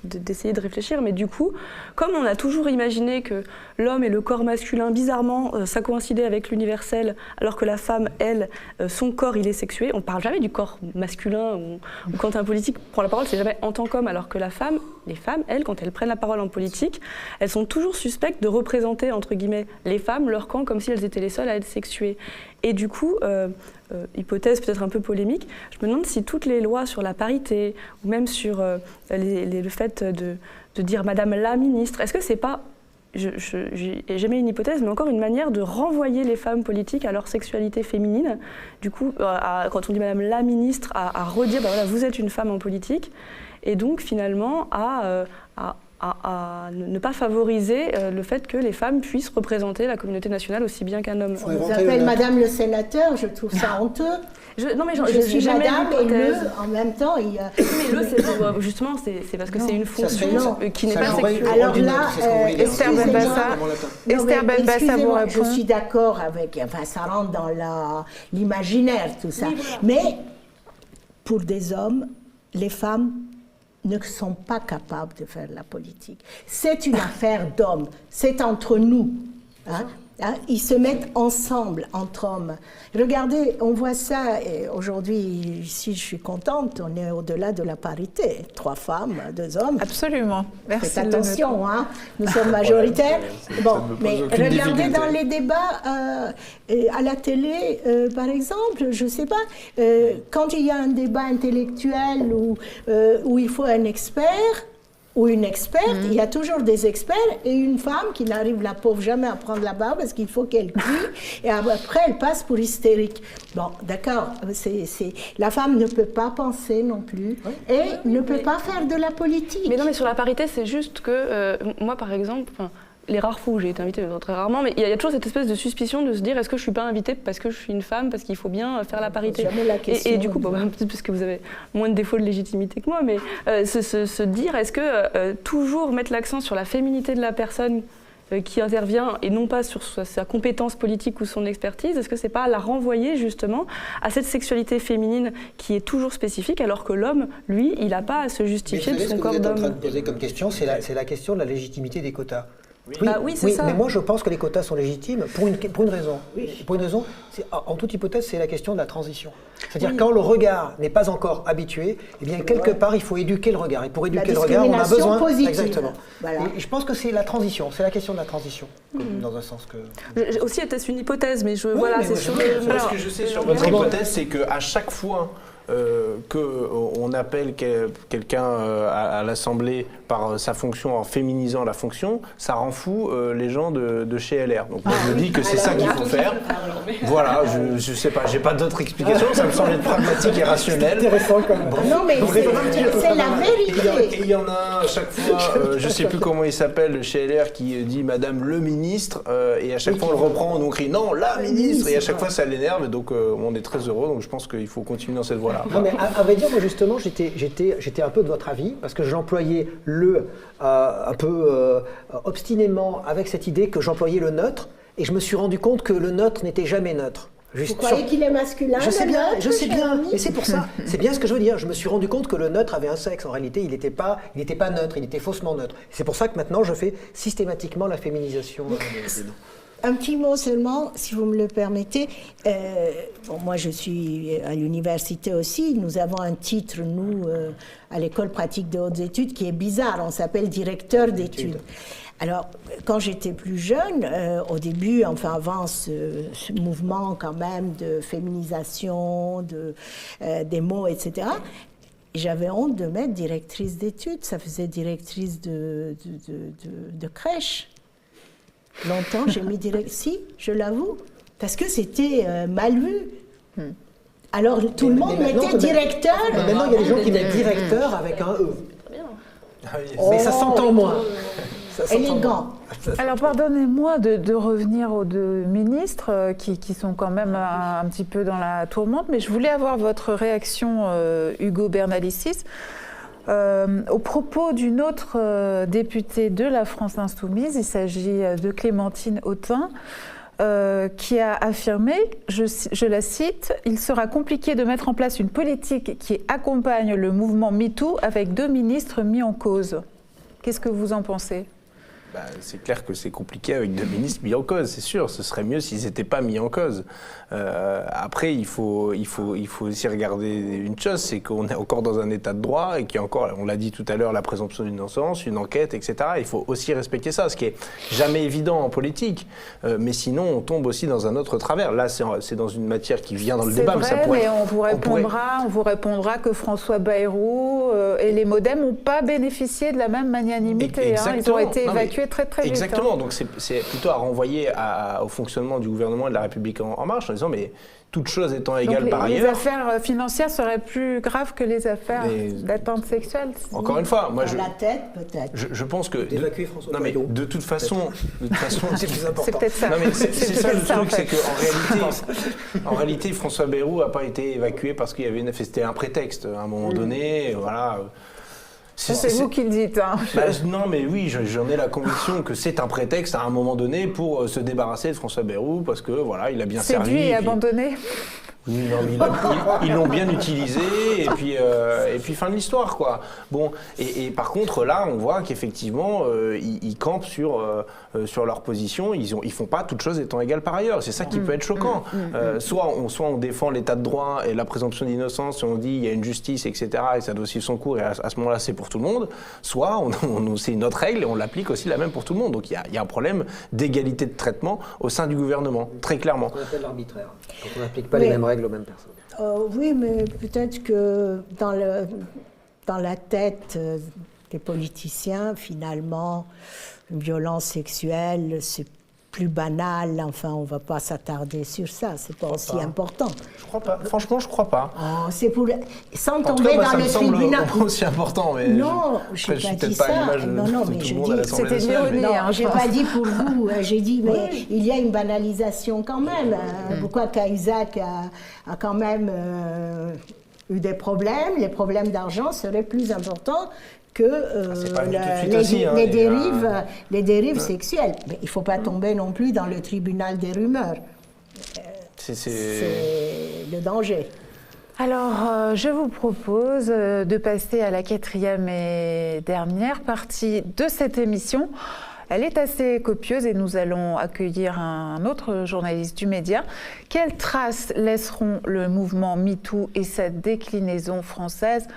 d'essayer de réfléchir, mais du coup, comme on a toujours imaginé que l'homme et le corps masculin, bizarrement, ça coïncidait avec l'universel, alors que la femme, elle, son corps, il est sexué. On ne parle jamais du corps masculin, ou quand un politique prend la parole, c'est jamais en tant qu'homme, alors que les femmes, elles, quand elles prennent la parole en politique, elles sont toujours suspectes de représenter, entre guillemets, les femmes, leur camp, comme si elles étaient les seules à être sexuées. Et du coup, hypothèse peut-être un peu polémique, je me demande si toutes les lois sur la parité, ou même sur le fait de dire Madame la ministre, est-ce que c'est pas, j'aimais une hypothèse, mais encore une manière de renvoyer les femmes politiques à leur sexualité féminine, du coup, quand on dit Madame la ministre, à redire, ben voilà, vous êtes une femme en politique, et donc finalement à ne pas favoriser le fait que les femmes puissent représenter la communauté nationale aussi bien qu'un homme. On vous appelle Madame le sénateur, je trouve ça honteux. Non mais je suis Madame et le en même temps. Il y a... Mais le, justement, c'est parce que c'est une fonction qui n'est pas sexuelle. Alors là, Esther Benbassa vous répond. Je suis d'accord avec, enfin ça rentre dans l'imaginaire tout ça. Mais pour des hommes, les femmes ne sont pas capables de faire la politique. C'est une affaire d'hommes, c'est entre nous. Ils se mettent ensemble, entre hommes. Regardez, on voit ça, et aujourd'hui, ici, je suis contente, on est au-delà de la parité. 3 femmes, 2 hommes. Absolument. Merci. Faites attention, nous sommes majoritaires. Bon, mais regardez dans les débats à la télé, par exemple, je ne sais pas, quand il y a un débat intellectuel où il faut un expert, ou une experte, il y a toujours des experts et une femme qui n'arrive, la pauvre, jamais à prendre la barre parce qu'il faut qu'elle crie et après elle passe pour hystérique. Bon, d'accord, la femme ne peut pas penser non plus et ne peut pas faire de la politique. Mais non, mais sur la parité, c'est juste que moi, par exemple, les rares fois où j'ai été invitée, très rarement, mais il y a toujours cette espèce de suspicion de se dire est-ce que je ne suis pas invitée parce que je suis une femme, parce qu'il faut bien faire la parité. Jamais la question. Et du coup, peut-être parce que vous avez moins de défauts de légitimité que moi, mais se dire est-ce que toujours mettre l'accent sur la féminité de la personne qui intervient et non pas sur sa compétence politique ou son expertise, est-ce que c'est pas la renvoyer justement à cette sexualité féminine qui est toujours spécifique alors que l'homme, lui, il n'a pas à se justifier de son corps d'homme. Ce que vous êtes en train de poser comme question, c'est la question de la légitimité des quotas. Oui, c'est ça. Mais moi je pense que les quotas sont légitimes pour une raison. Pour une raison, en toute hypothèse, c'est la question de la transition. C'est-à-dire quand le regard n'est pas encore habitué, eh bien quelque part il faut éduquer le regard. Et pour éduquer le regard, on a besoin positive. Exactement. Voilà. Et je pense que c'est la transition, c'est la question de la transition, dans un sens que. J'ai aussi été une hypothèse, mais Ce que je sais sur votre hypothèse, c'est qu'à chaque fois qu'on appelle quelqu'un à l'Assemblée par sa fonction en féminisant la fonction, ça rend fou les gens de chez LR. Donc moi je me dis que c'est ça qu'il faut faire. Voilà, je sais pas, j'ai pas d'autre explication, ça me semble être pragmatique et rationnel. Non mais c'est la vérité. Et il y en a un à chaque fois, je sais plus comment il s'appelle chez LR, qui dit Madame le ministre, et à chaque fois on le reprend, on crie non, la ministre, et à chaque fois ça l'énerve, donc on est très heureux, donc je pense qu'il faut continuer dans cette voie-là. Voilà. Non, mais à vrai dire, moi justement, j'étais un peu de votre avis, parce que j'employais un peu obstinément avec cette idée que j'employais le neutre, et je me suis rendu compte que le neutre n'était jamais neutre. Vous croyez qu'il est masculin? Je sais bien, mais c'est pour ça. C'est bien ce que je veux dire. Je me suis rendu compte que le neutre avait un sexe. En réalité, il n'était pas neutre, il était faussement neutre. C'est pour ça que maintenant, je fais systématiquement la féminisation des noms. Un petit mot seulement, si vous me le permettez. Moi, je suis à l'université aussi. Nous avons un titre, nous, à l'école pratique des hautes études, qui est bizarre. On s'appelle directeur d'études. Alors, quand j'étais plus jeune, au début, enfin avant ce mouvement quand même de féminisation, des mots, etc., j'avais honte de mettre directrice d'études. Ça faisait directrice de crèche. Longtemps, j'ai mis si, je l'avoue, parce que c'était mal vu. Alors, tout le monde mettait directeur. Maintenant, il y a des gens qui mettent directeur avec un E. Mais ça s'entend moins. Élégant. Alors pardonnez-moi de revenir aux deux ministres qui sont quand même un petit peu dans la tourmente, mais je voulais avoir votre réaction, Ugo Bernalicis, au propos d'une autre députée de la France Insoumise. Il s'agit de Clémentine Autain, qui a affirmé, je la cite, « Il sera compliqué de mettre en place une politique qui accompagne le mouvement MeToo avec 2 ministres mis en cause ». Qu'est-ce que vous en pensez ? C'est clair que c'est compliqué avec 2 ministres mis en cause, c'est sûr. Ce serait mieux s'ils n'étaient pas mis en cause. Après, il faut aussi regarder une chose, c'est qu'on est encore dans un état de droit et qu'il y a encore, on l'a dit tout à l'heure, la présomption d'innocence, une enquête, etc. Il faut aussi respecter ça, ce qui est jamais évident en politique. Mais sinon, on tombe aussi dans un autre travers. Là, c'est dans une matière qui vient dans le débat. C'est vrai, mais on vous répondra que François Bayrou et les Modem n'ont pas bénéficié de la même magnanimité. Ils ont été évacués très vite. Exactement, donc c'est plutôt à renvoyer au fonctionnement du gouvernement et de la République en marche en disant mais toutes choses étant égales par ailleurs... Les affaires financières seraient plus graves que les affaires d'atteinte sexuelle. Encore une fois, moi la tête peut-être. Je pense que... D'évacuer François Bayrou. De toute façon c'est plus important. C'est peut-être ça. Non mais c'est ça le truc, c'est qu'en réalité, François Bayrou n'a pas été évacué parce qu'il y avait c'était un prétexte à un moment donné, voilà... C'est vous qui le dites. Hein. Non, mais oui, j'en ai la conviction que c'est un prétexte à un moment donné pour se débarrasser de François Bayrou parce que voilà, il a bien servi. Séduit et abandonné. Oui, non, mais ils l'ont bien utilisé et puis fin de l'histoire, quoi. Bon, et par contre là, on voit qu'effectivement, ils campent sur leur position. Ils font pas toutes choses étant égales par ailleurs. C'est ça qui peut être choquant. Soit on défend l'état de droit et la présomption d'innocence, et on dit il y a une justice, etc. et ça doit suivre son cours et à ce moment-là c'est pour tout le monde. Soit c'est une autre règle et on l'applique aussi la même pour tout le monde. Donc il y a un problème d'égalité de traitement au sein du gouvernement, très clairement. On appelle l'arbitraire quand on n'applique pas les mêmes règles aux mêmes personnes. Oui, mais peut-être que dans la tête des politiciens, finalement, une violence sexuelle, c'est plus banal. Enfin, on ne va pas s'attarder sur ça. C'est pas aussi important. Je crois pas. Franchement, je crois pas. Oh, c'est pour sans tomber dans le tribunal. C'est aussi important, mais non, je n'ai pas dit ça. Non, mais je dis c'était l'ironie. J'ai pas dit pour vous. J'ai dit, mais il y a une banalisation quand même. Pourquoi Cahuzac a quand même eu des problèmes? Les problèmes d'argent seraient plus importants que les dérives sexuelles. Mais il ne faut pas tomber non plus dans le tribunal des rumeurs. C'est le danger. Alors, je vous propose de passer à la 4e et dernière partie de cette émission. Elle est assez copieuse et nous allons accueillir un autre journaliste du média. Quelles traces laisseront le mouvement MeToo et sa déclinaison française,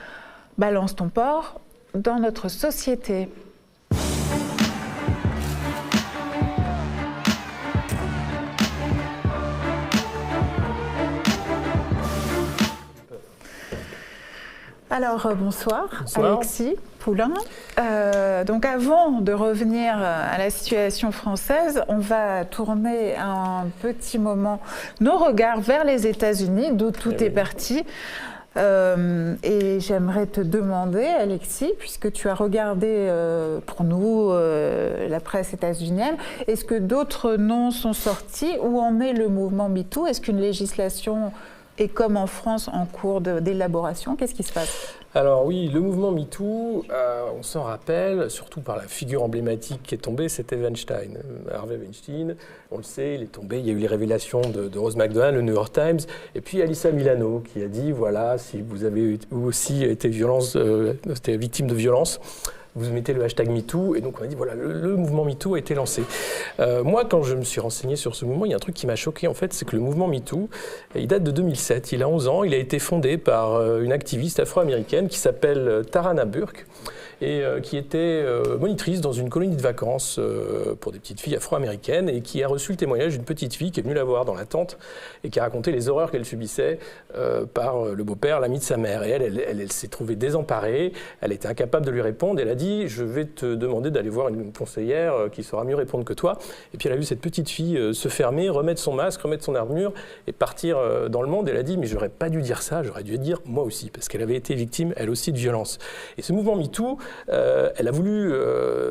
balance ton porc, dans notre société? Alors, bonsoir. Alexis Poulain. Donc avant de revenir à la situation française, on va tourner un petit moment nos regards vers les États-Unis, d'où tout est parti. Et j'aimerais te demander, Alexis, puisque tu as regardé pour nous la presse états-unienne, est-ce que d'autres noms sont sortis? Où en est le mouvement MeToo? Est-ce qu'une législation est, comme en France, en cours d'élaboration. Qu'est-ce qui se passe ? Alors oui, le mouvement MeToo, on s'en rappelle, surtout par la figure emblématique qui est tombée, c'était Weinstein. Harvey Weinstein, on le sait, il est tombé, il y a eu les révélations de Rose McDonald, le New York Times, et puis Alyssa Milano qui a dit, voilà, si vous avez aussi été victime de violence, vous mettez le hashtag MeToo, et donc on a dit, voilà, le mouvement MeToo a été lancé. Moi, quand je me suis renseigné sur ce mouvement, il y a un truc qui m'a choqué, en fait, c'est que le mouvement MeToo, il date de 2007, il a 11 ans, il a été fondé par une activiste afro-américaine qui s'appelle Tarana Burke, et qui était monitrice dans une colonie de vacances pour des petites filles afro-américaines, et qui a reçu le témoignage d'une petite fille qui est venue la voir dans la tente, et qui a raconté les horreurs qu'elle subissait par le beau-père, l'ami de sa mère. Et elle s'est trouvée désemparée, elle était incapable de lui répondre, elle a dit « je vais te demander d'aller voir une conseillère qui saura mieux répondre que toi ». Et puis elle a vu cette petite fille se fermer, remettre son masque, remettre son armure et partir dans le monde. Elle a dit « mais j'aurais pas dû dire ça, j'aurais dû dire moi aussi », parce qu'elle avait été victime, elle aussi, de violence. Et ce mouvement MeToo, elle a voulu,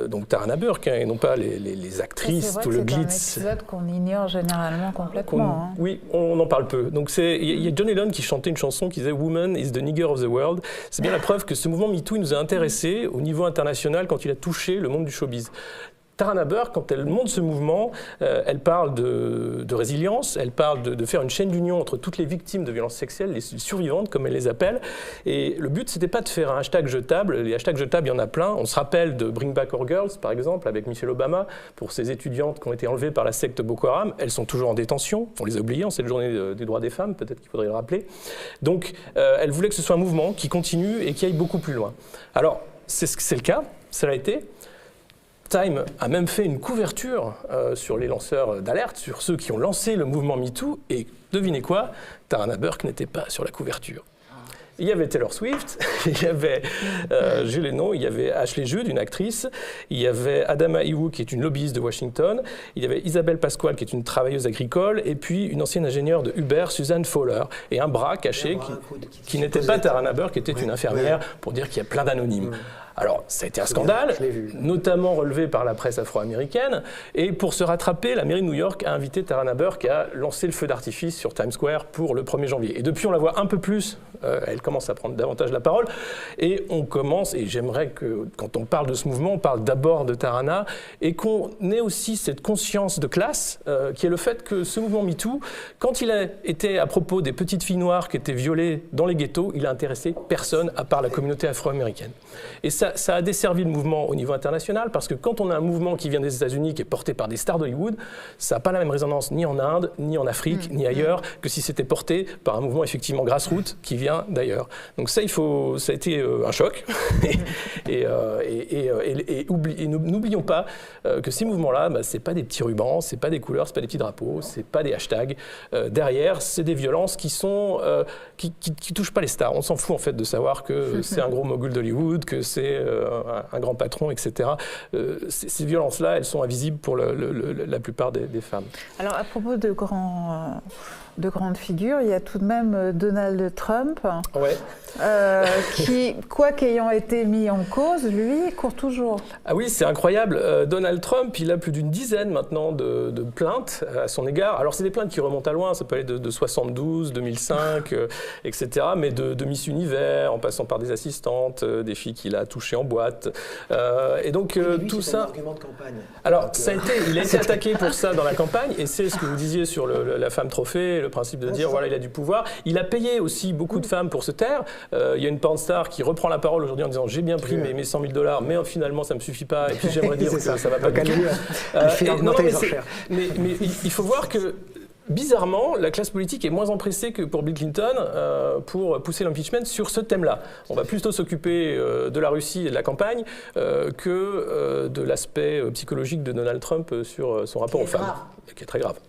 donc Tarana Burke, et non pas les actrices, tout le glitz. C'est un épisode qu'on ignore généralement complètement. Oui, on en parle peu. Donc il y a John Lennon qui chantait une chanson qui disait « Woman is the nigger of the world ». C'est bien la preuve que ce mouvement MeToo nous a intéressés au niveau international quand il a touché le monde du showbiz. Tarana Burke, quand elle monte ce mouvement, elle parle de résilience, elle parle de faire une chaîne d'union entre toutes les victimes de violences sexuelles, les survivantes, comme elle les appelle. Et le but, c'était pas de faire un hashtag jetable. Les hashtags jetables, il y en a plein. On se rappelle de Bring Back Our Girls, par exemple, avec Michelle Obama, pour ces étudiantes qui ont été enlevées par la secte Boko Haram. Elles sont toujours en détention. On les a oubliées en cette journée des droits des femmes, peut-être qu'il faudrait le rappeler. Donc, elle voulait que ce soit un mouvement qui continue et qui aille beaucoup plus loin. Alors, c'est le cas, ça l'a été. Time a même fait une couverture sur les lanceurs d'alerte, sur ceux qui ont lancé le mouvement MeToo, et devinez quoi, Tarana Burke n'était pas sur la couverture. Il y avait Taylor Swift, il y avait, j'ai les noms, il y avait Ashley Judd, une actrice, il y avait Adama Iwu, qui est une lobbyiste de Washington, il y avait Isabelle Pasquale, qui est une travailleuse agricole, et puis une ancienne ingénieure de Uber, Suzanne Fowler, et un bras caché qui n'était pas Tarana Burke, qui était une infirmière, pour dire qu'il y a plein d'anonymes. Alors, ça a été un scandale, notamment relevé par la presse afro-américaine. Et pour se rattraper, la mairie de New York a invité Tarana Burke à lancer le feu d'artifice sur Times Square pour le 1er janvier. Et depuis, on la voit un peu plus. Elle commence à prendre davantage la parole. Et on commence, et j'aimerais que, quand on parle de ce mouvement, on parle d'abord de Tarana, et qu'on ait aussi cette conscience de classe, qui est le fait que ce mouvement MeToo, quand il a été à propos des petites filles noires qui étaient violées dans les ghettos, il a intéressé personne à part la communauté afro-américaine. Et ça a desservi le mouvement au niveau international, parce que quand on a un mouvement qui vient des États-Unis, qui est porté par des stars d'Hollywood, ça n'a pas la même résonance ni en Inde, ni en Afrique, ni ailleurs, que si c'était porté par un mouvement effectivement grassroots qui vient d'ailleurs. Donc ça, ça a été un choc. Et n'oublions pas que ces mouvements-là, c'est pas des petits rubans, c'est pas des couleurs, c'est pas des petits drapeaux, c'est pas des hashtags. Derrière, c'est des violences qui touchent pas les stars. On s'en fout en fait de savoir que c'est un gros mogul d'Hollywood, que c'est un grand patron, etc. Ces violences-là, elles sont invisibles pour la plupart des femmes. Alors, à propos de grandes figures, il y a tout de même Donald Trump, qui, quoi qu'ayant été mis en cause, lui, court toujours. Ah oui, c'est incroyable. Donald Trump, il a plus d'une dizaine maintenant de plaintes à son égard. Alors, c'est des plaintes qui remontent à loin, ça peut aller de 72, 2005, etc., mais de Miss Univers, en passant par des assistantes, des filles qu'il a touchées en boîte. Et donc, tout ça... un argument de campagne. Alors, il a été attaqué pour ça dans la campagne, et c'est ce que vous disiez sur la femme trophée, le principe de dire, voilà, il a du pouvoir. Il a payé aussi beaucoup de femmes pour se taire. Il y a une porn star qui reprend la parole aujourd'hui en disant, j'ai bien pris mes 100 000 $, mais finalement, ça ne me suffit pas, et puis j'aimerais dire que ça va pas du tout. Mais il faut voir que, bizarrement, la classe politique est moins empressée que pour Bill Clinton pour pousser l'impeachment sur ce thème-là. On va plutôt s'occuper de la Russie et de la campagne que de l'aspect psychologique de Donald Trump sur son rapport aux femmes, qui est très grave.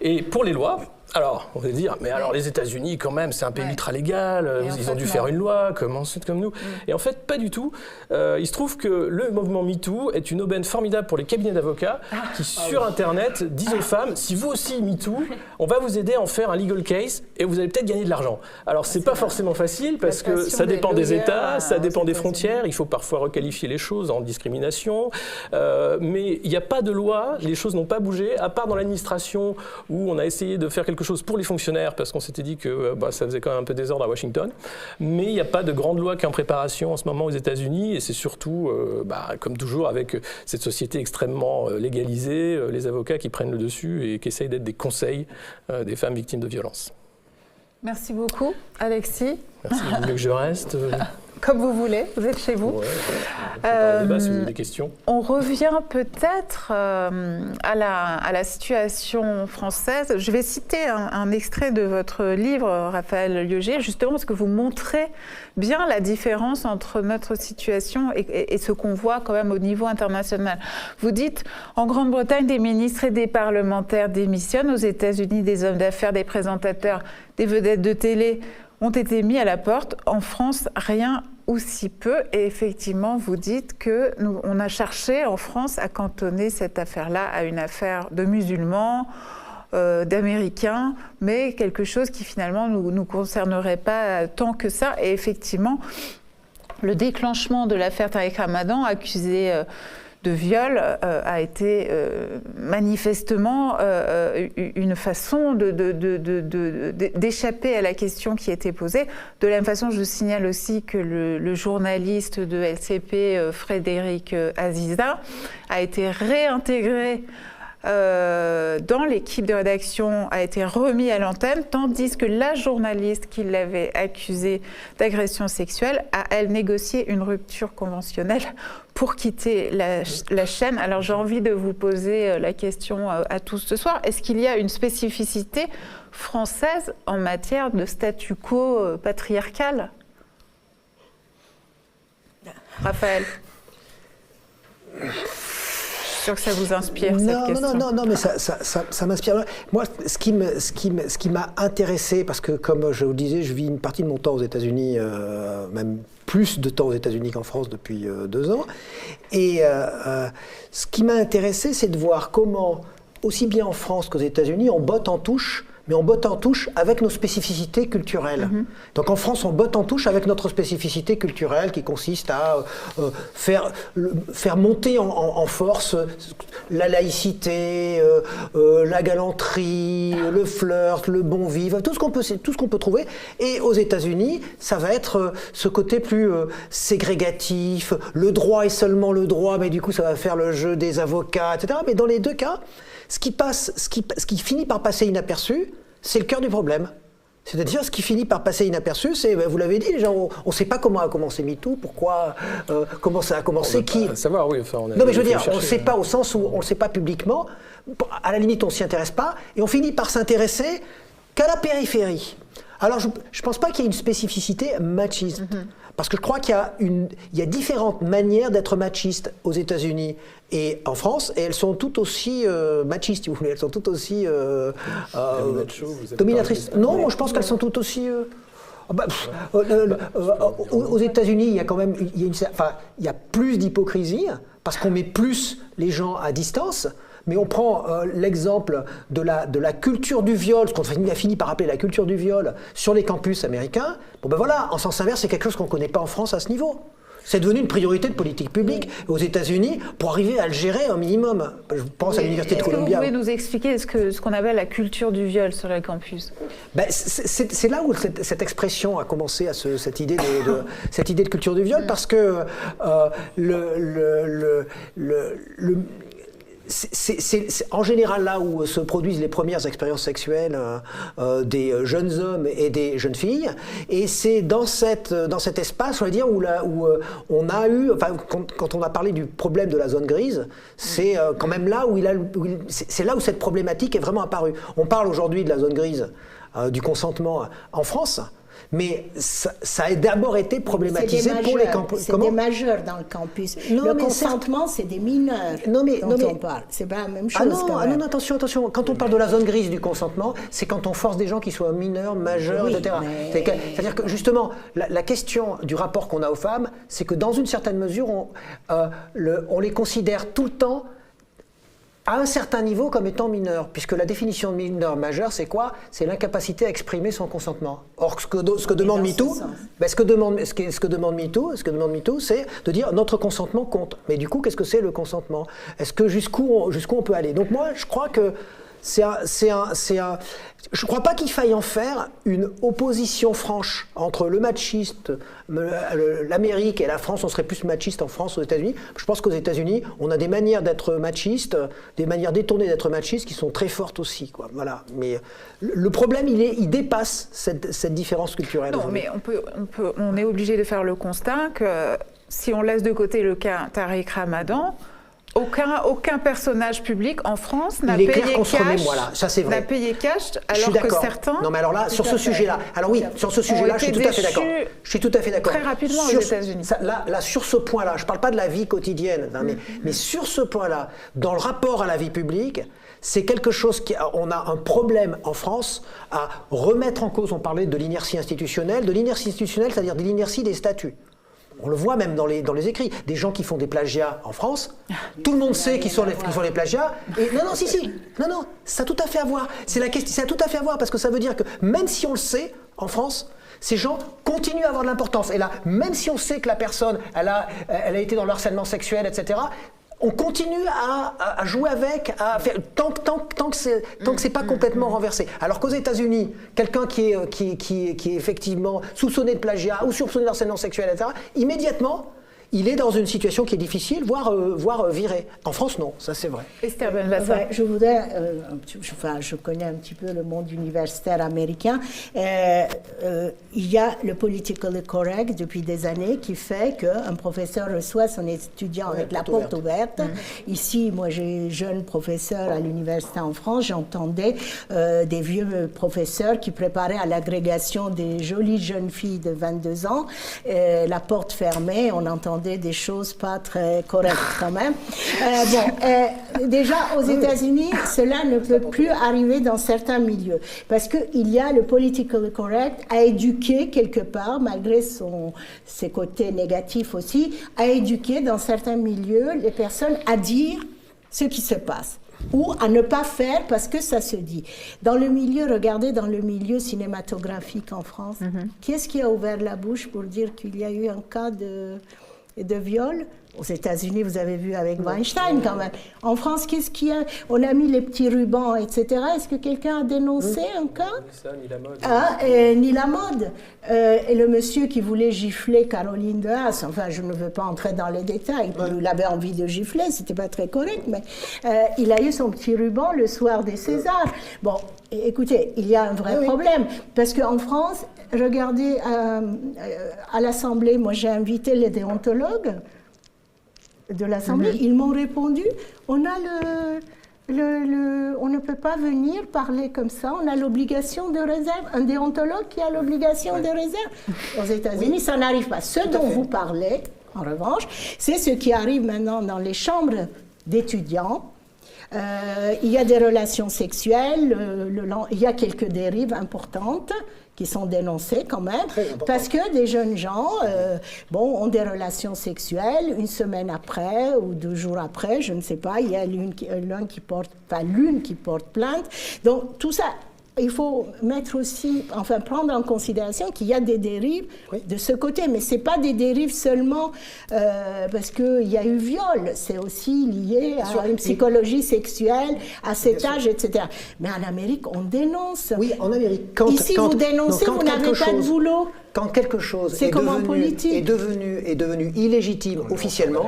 Et pour les lois, alors, on va dire, mais alors les États-Unis, quand même, c'est un pays ultra-légal, ils ont dû faire une loi, comme nous. Et en fait, pas du tout. Il se trouve que le mouvement MeToo est une aubaine formidable pour les cabinets d'avocats qui, sur Internet, disent aux femmes, si vous aussi MeToo, on va vous aider à en faire un legal case et vous allez peut-être gagner de l'argent. Alors, c'est pas forcément facile parce que ça dépend des États, ça dépend des frontières, il faut parfois requalifier les choses en discrimination, mais il n'y a pas de loi, les choses n'ont pas bougé, à part dans l'administration où on a essayé de faire quelque chose chose pour les fonctionnaires, parce qu'on s'était dit que ça faisait quand même un peu désordre à Washington. Mais il n'y a pas de grande loi qui est en préparation en ce moment aux États-Unis. Et c'est surtout, comme toujours, avec cette société extrêmement légalisée, les avocats qui prennent le dessus et qui essayent d'être des conseils des femmes victimes de violences. Merci beaucoup, Alexis. Merci. Vous voulez que je reste Comme vous voulez, vous êtes chez vous. Ouais, on peut parler débat si vous avez des questions. On revient peut-être à la situation française. Je vais citer un extrait de votre livre, Raphaël Lieuget, justement parce que vous montrez bien la différence entre notre situation et ce qu'on voit quand même au niveau international. Vous dites, en Grande-Bretagne, des ministres et des parlementaires démissionnent. Aux États-Unis, des hommes d'affaires, des présentateurs, des vedettes de télé ont été mis à la porte. En France, rien ou si peu. Et effectivement, vous dites qu'on a cherché en France à cantonner cette affaire-là à une affaire de musulmans, d'Américains, mais quelque chose qui finalement ne nous concernerait pas tant que ça. Et effectivement, le déclenchement de l'affaire Tariq Ramadan, accusé de viol, a été manifestement une façon d'échapper à la question qui était posée. De la même façon, je signale aussi que le journaliste de LCP, Frédéric Aziza, a été réintégré dans l'équipe de rédaction, a été remis à l'antenne, tandis que la journaliste qui l'avait accusé d'agression sexuelle a, elle, négocié une rupture conventionnelle pour quitter la chaîne. Alors j'ai envie de vous poser la question à tous ce soir. Est-ce qu'il y a une spécificité française en matière de statu quo patriarcal ? Raphaël ? Je suis sûr que ça vous inspire, cette question. Non, mais ça m'inspire. Moi, ce qui m'a intéressé, parce que comme je vous disais, je vis une partie de mon temps aux États-Unis, même plus de temps aux États-Unis qu'en France depuis 2 ans. Et ce qui m'a intéressé, c'est de voir comment, aussi bien en France qu'aux États-Unis, on botte en touche, mais on botte en touche avec nos spécificités culturelles. Donc en France, on botte en touche avec notre spécificité culturelle qui consiste à faire monter en force la laïcité, la galanterie, le flirt, le bon vivre, tout ce qu'on peut trouver. Et aux États-Unis, ça va être ce côté plus ségrégatif, le droit est seulement le droit, mais du coup ça va faire le jeu des avocats, etc. Mais dans les deux cas, ce qui finit par passer inaperçu, c'est le cœur du problème. C'est-à-dire, ce qui finit par passer inaperçu, c'est, vous l'avez dit, les gens, on ne sait pas comment a commencé MeToo, pourquoi, comment ça a commencé, qui... savoir, oui. Enfin, non, mais je veux dire, on ne sait pas au sens où on ne le sait pas publiquement, à la limite, on ne s'y intéresse pas, et on finit par s'intéresser qu'à la périphérie. Alors, je ne pense pas qu'il y ait une spécificité machiste. Parce que je crois qu'il y a différentes manières d'être machiste aux États-Unis et en France, et elles sont toutes aussi machistes, si vous voulez. Elles sont toutes aussi dominatrices. Non, moi je pense qu'elles sont toutes aussi... aux États-Unis, il y a quand même il y a plus d'hypocrisie, parce qu'on met plus les gens à distance. Mais on prend l'exemple de la culture du viol, ce qu'on a fini par appeler la culture du viol, sur les campus américains. Bon ben voilà, en sens inverse, c'est quelque chose qu'on ne connaît pas en France à ce niveau. C'est devenu une priorité de politique publique aux États-Unis pour arriver à le gérer un minimum. Je pense à l'Université de Columbia. Est-ce que vous pouvez nous expliquer ce qu'on appelle la culture du viol sur les campus ? Ben, c'est là où cette expression a commencé, cette idée de culture du viol, parce que c'est en général là où se produisent les premières expériences sexuelles des jeunes hommes et des jeunes filles, et c'est dans cet espace, on va dire, où on a eu, enfin, quand on a parlé du problème de la zone grise, c'est quand même là c'est là où cette problématique est vraiment apparue. On parle aujourd'hui de la zone grise du consentement en France. Mais ça a d'abord été problématisé pour les campus. C'est des majeurs dans le campus. Le consentement, c'est des mineurs dont on parle. C'est pas la même chose. Non, attention. Quand on parle de la zone grise du consentement, c'est quand on force des gens qui soient mineurs, majeurs, etc. C'est-à-dire que justement, la question du rapport qu'on a aux femmes, c'est que dans une certaine mesure, on les considère tout le temps à un certain niveau comme étant mineur, puisque la définition de mineur majeur, c'est quoi ? C'est l'incapacité à exprimer son consentement. Or, ce que demande MeToo, ce que demande MeToo, c'est de dire notre consentement compte. Mais du coup, qu'est-ce que c'est le consentement ? Est-ce que jusqu'où on peut aller ? Donc moi, je crois que je ne crois pas qu'il faille en faire une opposition franche entre le machiste, l'Amérique et la France. On serait plus machiste en France aux États-Unis. Je pense qu'aux États-Unis, on a des manières d'être machiste, des manières détournées d'être machiste qui sont très fortes aussi, quoi. Voilà. Mais le problème, il dépasse cette différence culturelle. Non, mais on est obligé de faire le constat que si on laisse de côté le cas Tariq Ramadan, aucun personnage public en France n'a payé cash. Voilà, ça c'est vrai. N'a payé cash, alors que certains. Non, mais alors là, sur ce sujet-là, sur ce sujet-là, je suis tout à fait d'accord. Je suis tout à fait d'accord. Très rapidement aux États-Unis. Là, sur ce point-là, je ne parle pas de la vie quotidienne, mais sur ce point-là, dans le rapport à la vie publique, c'est quelque chose on a un problème en France à remettre en cause. On parlait de l'inertie institutionnelle, c'est-à-dire de l'inertie des statuts. On le voit même dans les écrits. Des gens qui font des plagiats en France, tout le monde sait qu'ils font les plagiats. Et non, ça a tout à fait à voir. Ça a tout à fait à voir parce que ça veut dire que même si on le sait, en France, ces gens continuent à avoir de l'importance. Et là, même si on sait que la personne, elle a été dans le harcèlement sexuel, etc., on continue à jouer avec, à faire, tant que c'est pas complètement renversé. Alors qu'aux États-Unis, quelqu'un qui est effectivement soupçonné de plagiat ou soupçonné de harcèlement sexuel, etc., immédiatement, il est dans une situation qui est difficile, voire viré. En France, non, ça c'est vrai. Esther Benbassa. Ouais, je voudrais, je connais un petit peu le monde universitaire américain. Il y a le politically correct depuis des années qui fait qu'un professeur reçoit son étudiant avec la porte ouverte. Ici, moi j'ai jeune professeur à l'université en France, j'entendais des vieux professeurs qui préparaient à l'agrégation des jolies jeunes filles de 22 ans, la porte fermée, on entendait des choses pas très correctes quand même. Déjà aux États-Unis, cela ne peut plus arriver dans certains milieux parce qu'il y a le politically correct à éduquer quelque part, malgré ses côtés négatifs aussi, à éduquer dans certains milieux les personnes à dire ce qui se passe ou à ne pas faire parce que ça se dit. Regardez dans le milieu cinématographique en France, qui est-ce qui a ouvert la bouche pour dire qu'il y a eu un cas de viol? Aux États-Unis, vous avez vu avec Weinstein quand même. En France, qu'est-ce qu'il y a? On a mis les petits rubans, etc. Est-ce que quelqu'un a dénoncé un cas? Ni la mode. Ni la mode. Et le monsieur qui voulait gifler Caroline de Haas, enfin, je ne veux pas entrer dans les détails. Il avait envie de gifler, c'était pas très correct, mais il a eu son petit ruban le soir des Césars. Bon, écoutez, il y a un vrai problème. Parce qu'en France, regardez, à l'Assemblée, moi j'ai invité les déontologues de l'Assemblée, ils m'ont répondu, on ne peut pas venir parler comme ça, on a l'obligation de réserve, un déontologue qui a l'obligation de réserve. Aux États-Unis, ça n'arrive pas. Ce dont vous parlez, en revanche, c'est ce qui arrive maintenant dans les chambres d'étudiants. Il y a des relations sexuelles, il y a quelques dérives importantes qui sont dénoncées quand même, parce que des jeunes gens ont des relations sexuelles, une semaine après ou 2 jours après, je ne sais pas, il y a l'une qui porte plainte. Donc tout ça, il faut prendre en considération qu'il y a des dérives de ce côté, mais ce n'est pas des dérives seulement parce qu'il y a eu viol, c'est aussi lié à une psychologie sexuelle, à cet âge, etc. Mais en Amérique, on dénonce. Oui, en Amérique. Ici, vous dénoncez, vous n'avez pas de boulot. Quand quelque chose est devenu illégitime officiellement,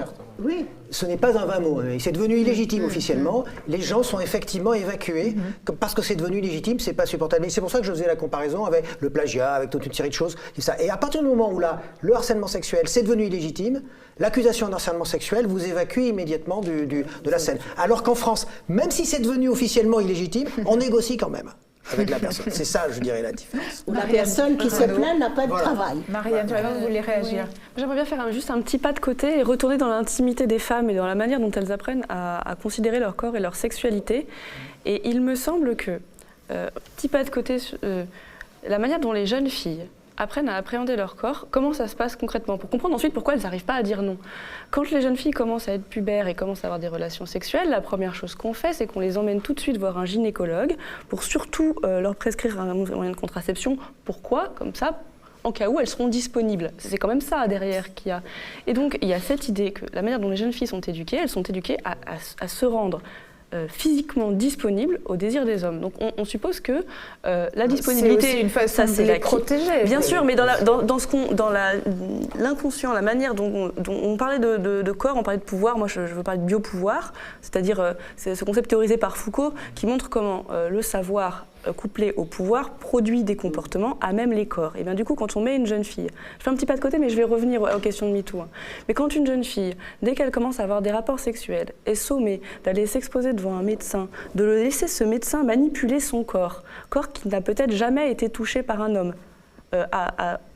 ce n'est pas un vain mot, c'est devenu illégitime officiellement, les gens sont effectivement évacués parce que c'est devenu illégitime, c'est pas supportable. Et c'est pour ça que je faisais la comparaison avec le plagiat, avec toute une série de choses. Et à partir du moment où le harcèlement sexuel c'est devenu illégitime, l'accusation de harcèlement sexuel vous évacue immédiatement de la scène. Alors qu'en France, même si c'est devenu officiellement illégitime, on négocie quand même avec la personne. C'est ça, je dirais, la différence. La personne qui se plaint n'a pas de travail. Marianne, vous voulez réagir? J'aimerais bien faire juste un petit pas de côté et retourner dans l'intimité des femmes et dans la manière dont elles apprennent à considérer leur corps et leur sexualité. Et il me semble que, petit pas de côté, la manière dont les jeunes filles apprennent à appréhender leur corps, comment ça se passe concrètement, pour comprendre ensuite pourquoi elles n'arrivent pas à dire non. Quand les jeunes filles commencent à être pubères et commencent à avoir des relations sexuelles, la première chose qu'on fait, c'est qu'on les emmène tout de suite voir un gynécologue pour surtout leur prescrire un moyen de contraception. Pourquoi? Comme ça, en cas où elles seront disponibles. C'est quand même ça derrière qu'il y a. Et donc, il y a cette idée que la manière dont les jeunes filles sont éduquées, elles sont éduquées à se rendre physiquement disponible au désir des hommes. Donc on suppose que la disponibilité, c'est aussi une façon ça, de les protéger. Bien sûr, mais dans l'inconscient, la manière dont on parlait de corps, on parlait de pouvoir. Moi, je veux parler de biopouvoir, c'est-à-dire c'est ce concept théorisé par Foucault qui montre comment le savoir couplé au pouvoir produit des comportements à même les corps. Et bien du coup, quand on met une jeune fille, je fais un petit pas de côté, mais je vais revenir aux questions de MeToo. Mais quand une jeune fille, dès qu'elle commence à avoir des rapports sexuels, est sommée d'aller s'exposer devant un médecin, de le laisser ce médecin manipuler son corps qui n'a peut-être jamais été touché par un homme,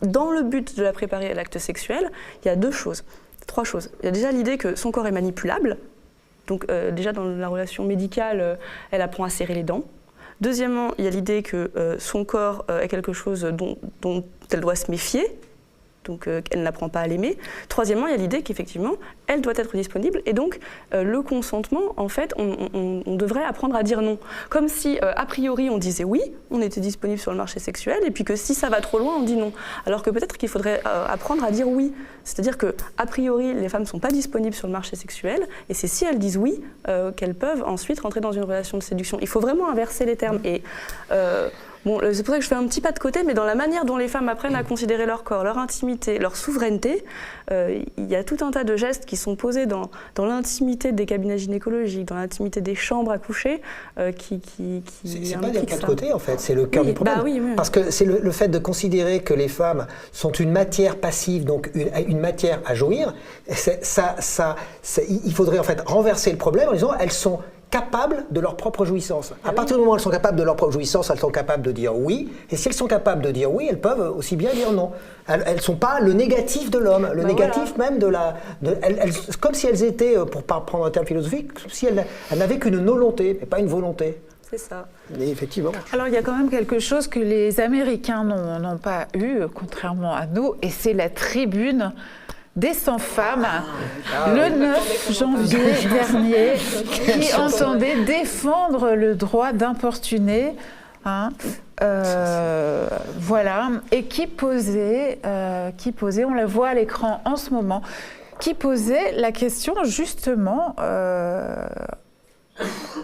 dans le but de la préparer à l'acte sexuel, il y a trois choses. Il y a déjà l'idée que son corps est manipulable. Donc déjà dans la relation médicale, elle apprend à serrer les dents. Deuxièmement, il y a l'idée que son corps est quelque chose dont elle doit se méfier, donc elle n'apprend pas à l'aimer. Troisièmement, il y a l'idée qu'effectivement, elle doit être disponible, et donc le consentement, en fait, on devrait apprendre à dire non. Comme si, a priori, on disait oui, on était disponible sur le marché sexuel, et puis que si ça va trop loin, on dit non. Alors que peut-être qu'il faudrait apprendre à dire oui. C'est-à-dire que, a priori, les femmes ne sont pas disponibles sur le marché sexuel, et c'est si elles disent oui qu'elles peuvent ensuite rentrer dans une relation de séduction. Il faut vraiment inverser les termes. Et bon, c'est pour ça que je fais un petit pas de côté, mais dans la manière dont les femmes apprennent à considérer leur corps, leur intimité, leur souveraineté, il y a tout un tas de gestes qui sont posés dans l'intimité des cabinets gynécologiques, dans l'intimité des chambres à coucher, qui c'est pas des pas de côté, en fait, c'est le cœur du problème. Oui. Parce que c'est le fait de considérer que les femmes sont une matière passive, donc une matière à jouir, il faudrait en fait renverser le problème en disant elles sont capables de leur propre jouissance. À partir du moment où elles sont capables de leur propre jouissance, elles sont capables de dire oui. Et si elles sont capables de dire oui, elles peuvent aussi bien dire non. Elles ne sont pas le négatif de l'homme, le négatif même de la... comme si elles étaient, pour prendre un terme philosophique, comme si elles n'avaient qu'une volonté, mais pas une volonté. C'est ça. Mais effectivement. Alors il y a quand même quelque chose que les Américains n'ont pas eu, contrairement à nous, et c'est la tribune des 100 femmes, le 9 janvier dernier, qui entendait défendre le droit d'importuner, voilà, et qui posait, on la voit à l'écran en ce moment, qui posait la question justement,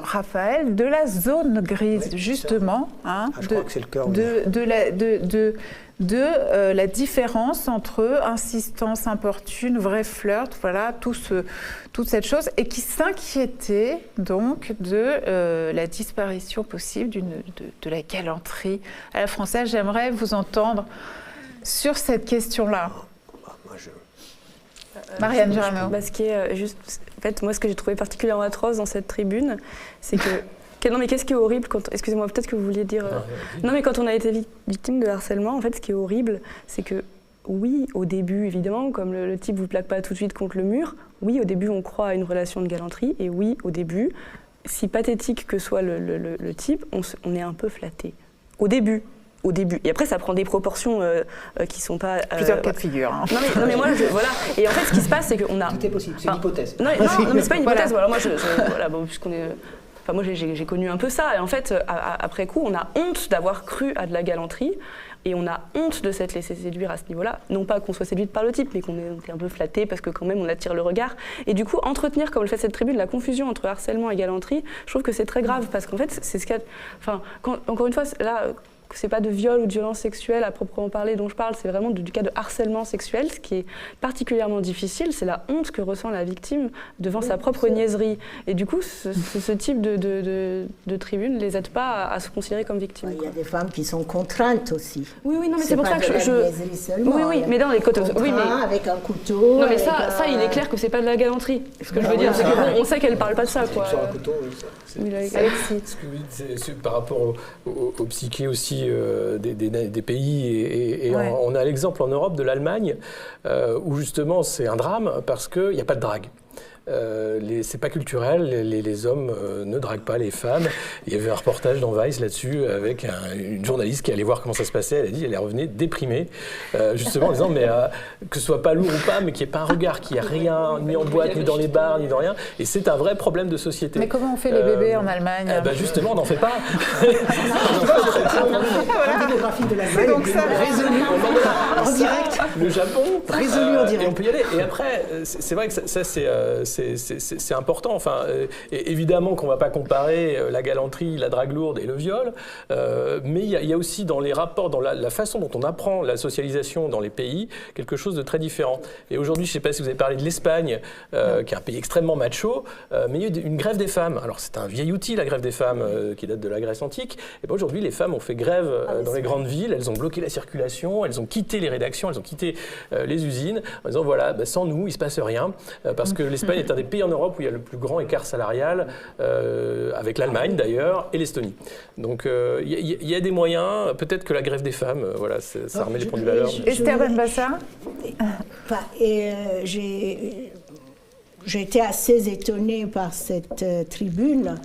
Raphaël, de la zone grise, justement, je crois que c'est le cœur de la différence entre insistance importune, vrai flirt, voilà, toute cette chose, et qui s'inquiétait donc de la disparition possible de la galanterie à la française. J'aimerais vous entendre sur cette question-là. Marianne Gérameau. Ce qui est juste, en fait, moi, ce que j'ai trouvé particulièrement atroce dans cette tribune, c'est que non, mais qu'est-ce qui est horrible quand... Excusez-moi, peut-être que vous vouliez dire... Non, mais quand on a été victime de harcèlement, en fait, ce qui est horrible, c'est que, oui, au début, évidemment, comme le type vous plaque pas tout de suite contre le mur, oui, au début, on croit à une relation de galanterie, et oui, au début, si pathétique que soit le type, on est un peu flatté. Au début. Et après, ça prend des proportions qui sont pas... Plusieurs cas de figure. Hein. Non, mais moi, voilà. Et en fait, ce qui se passe, c'est qu'on a... Tout est possible, c'est une hypothèse. Non, mais c'est pas une hypothèse. Voilà, moi, voilà, bon, puisqu'on est... Enfin, moi, j'ai connu un peu ça. Et en fait, après coup, on a honte d'avoir cru à de la galanterie. Et on a honte de s'être laissé séduire à ce niveau-là. Non pas qu'on soit séduite par le type, mais qu'on est un peu flatté parce que quand même, on attire le regard. Et du coup, entretenir, comme le fait cette tribune, la confusion entre harcèlement et galanterie, je trouve que c'est très grave. Parce qu'en fait, c'est ce qu'il y a... Enfin, encore une fois, là... C'est pas de viol ou de violence sexuelle à proprement parler dont je parle, c'est vraiment du cas de harcèlement sexuel. Ce qui est particulièrement difficile, c'est la honte que ressent la victime devant sa propre niaiserie. Et du coup, ce type de tribune ne les aide pas à se considérer comme victimes. Il y a des femmes qui sont contraintes aussi. Oui, non, mais c'est pour ça que Oui, mais dans les côtes... Oui, mais... avec un couteau... Non, mais ça, il est clair que c'est pas de la galanterie. Ce que je veux dire, c'est qu'on sait qu'elle parle pas de ça, quoi. Sur un couteau, oui, Alexis. C'est par rapport au psyché aussi des pays et Ouais. on a l'exemple en Europe de l'Allemagne où justement c'est un drame parce qu'il n'y a pas de drague. C'est pas culturel, les hommes ne draguent pas les femmes. Il y avait un reportage dans Vice là-dessus avec une journaliste qui allait voir comment ça se passait. Elle a dit elle revenait déprimée, justement en disant mais que ce soit pas lourd ou pas, mais qu'il n'y ait pas un regard, qu'il n'y ait rien ni en boîte, ni dans les bars, ni dans rien. Et c'est un vrai problème de société. Mais comment on fait les bébés en Allemagne Justement, on n'en fait pas. C'est donc ça. Résolu en direct. Le Japon, Résolu en direct. et on peut y aller. Et après, c'est vrai que ça c'est c'est important. Enfin, et évidemment qu'on ne va pas comparer la galanterie, la drague lourde et le viol, mais il y a aussi dans les rapports, dans la façon dont on apprend la socialisation dans les pays, quelque chose de très différent. Et aujourd'hui, je ne sais pas si vous avez parlé de l'Espagne, qui est un pays extrêmement macho, mais il y a eu une grève des femmes. Alors c'est un vieil outil, la grève des femmes, qui date de la Grèce antique. Et bien aujourd'hui, les femmes ont fait grève dans les grandes villes, elles ont bloqué la circulation, elles ont quitté les rédactions, elles ont quitté les usines, en disant voilà, sans nous, il ne se passe rien, parce que l'Espagne est un des pays en Europe où il y a le plus grand écart salarial, avec l'Allemagne d'ailleurs, et l'Estonie. Donc il y a des moyens, peut-être que la grève des femmes, voilà, ça remet les points de valeur. Esther Benbassa. J'ai été assez étonnée par cette tribune.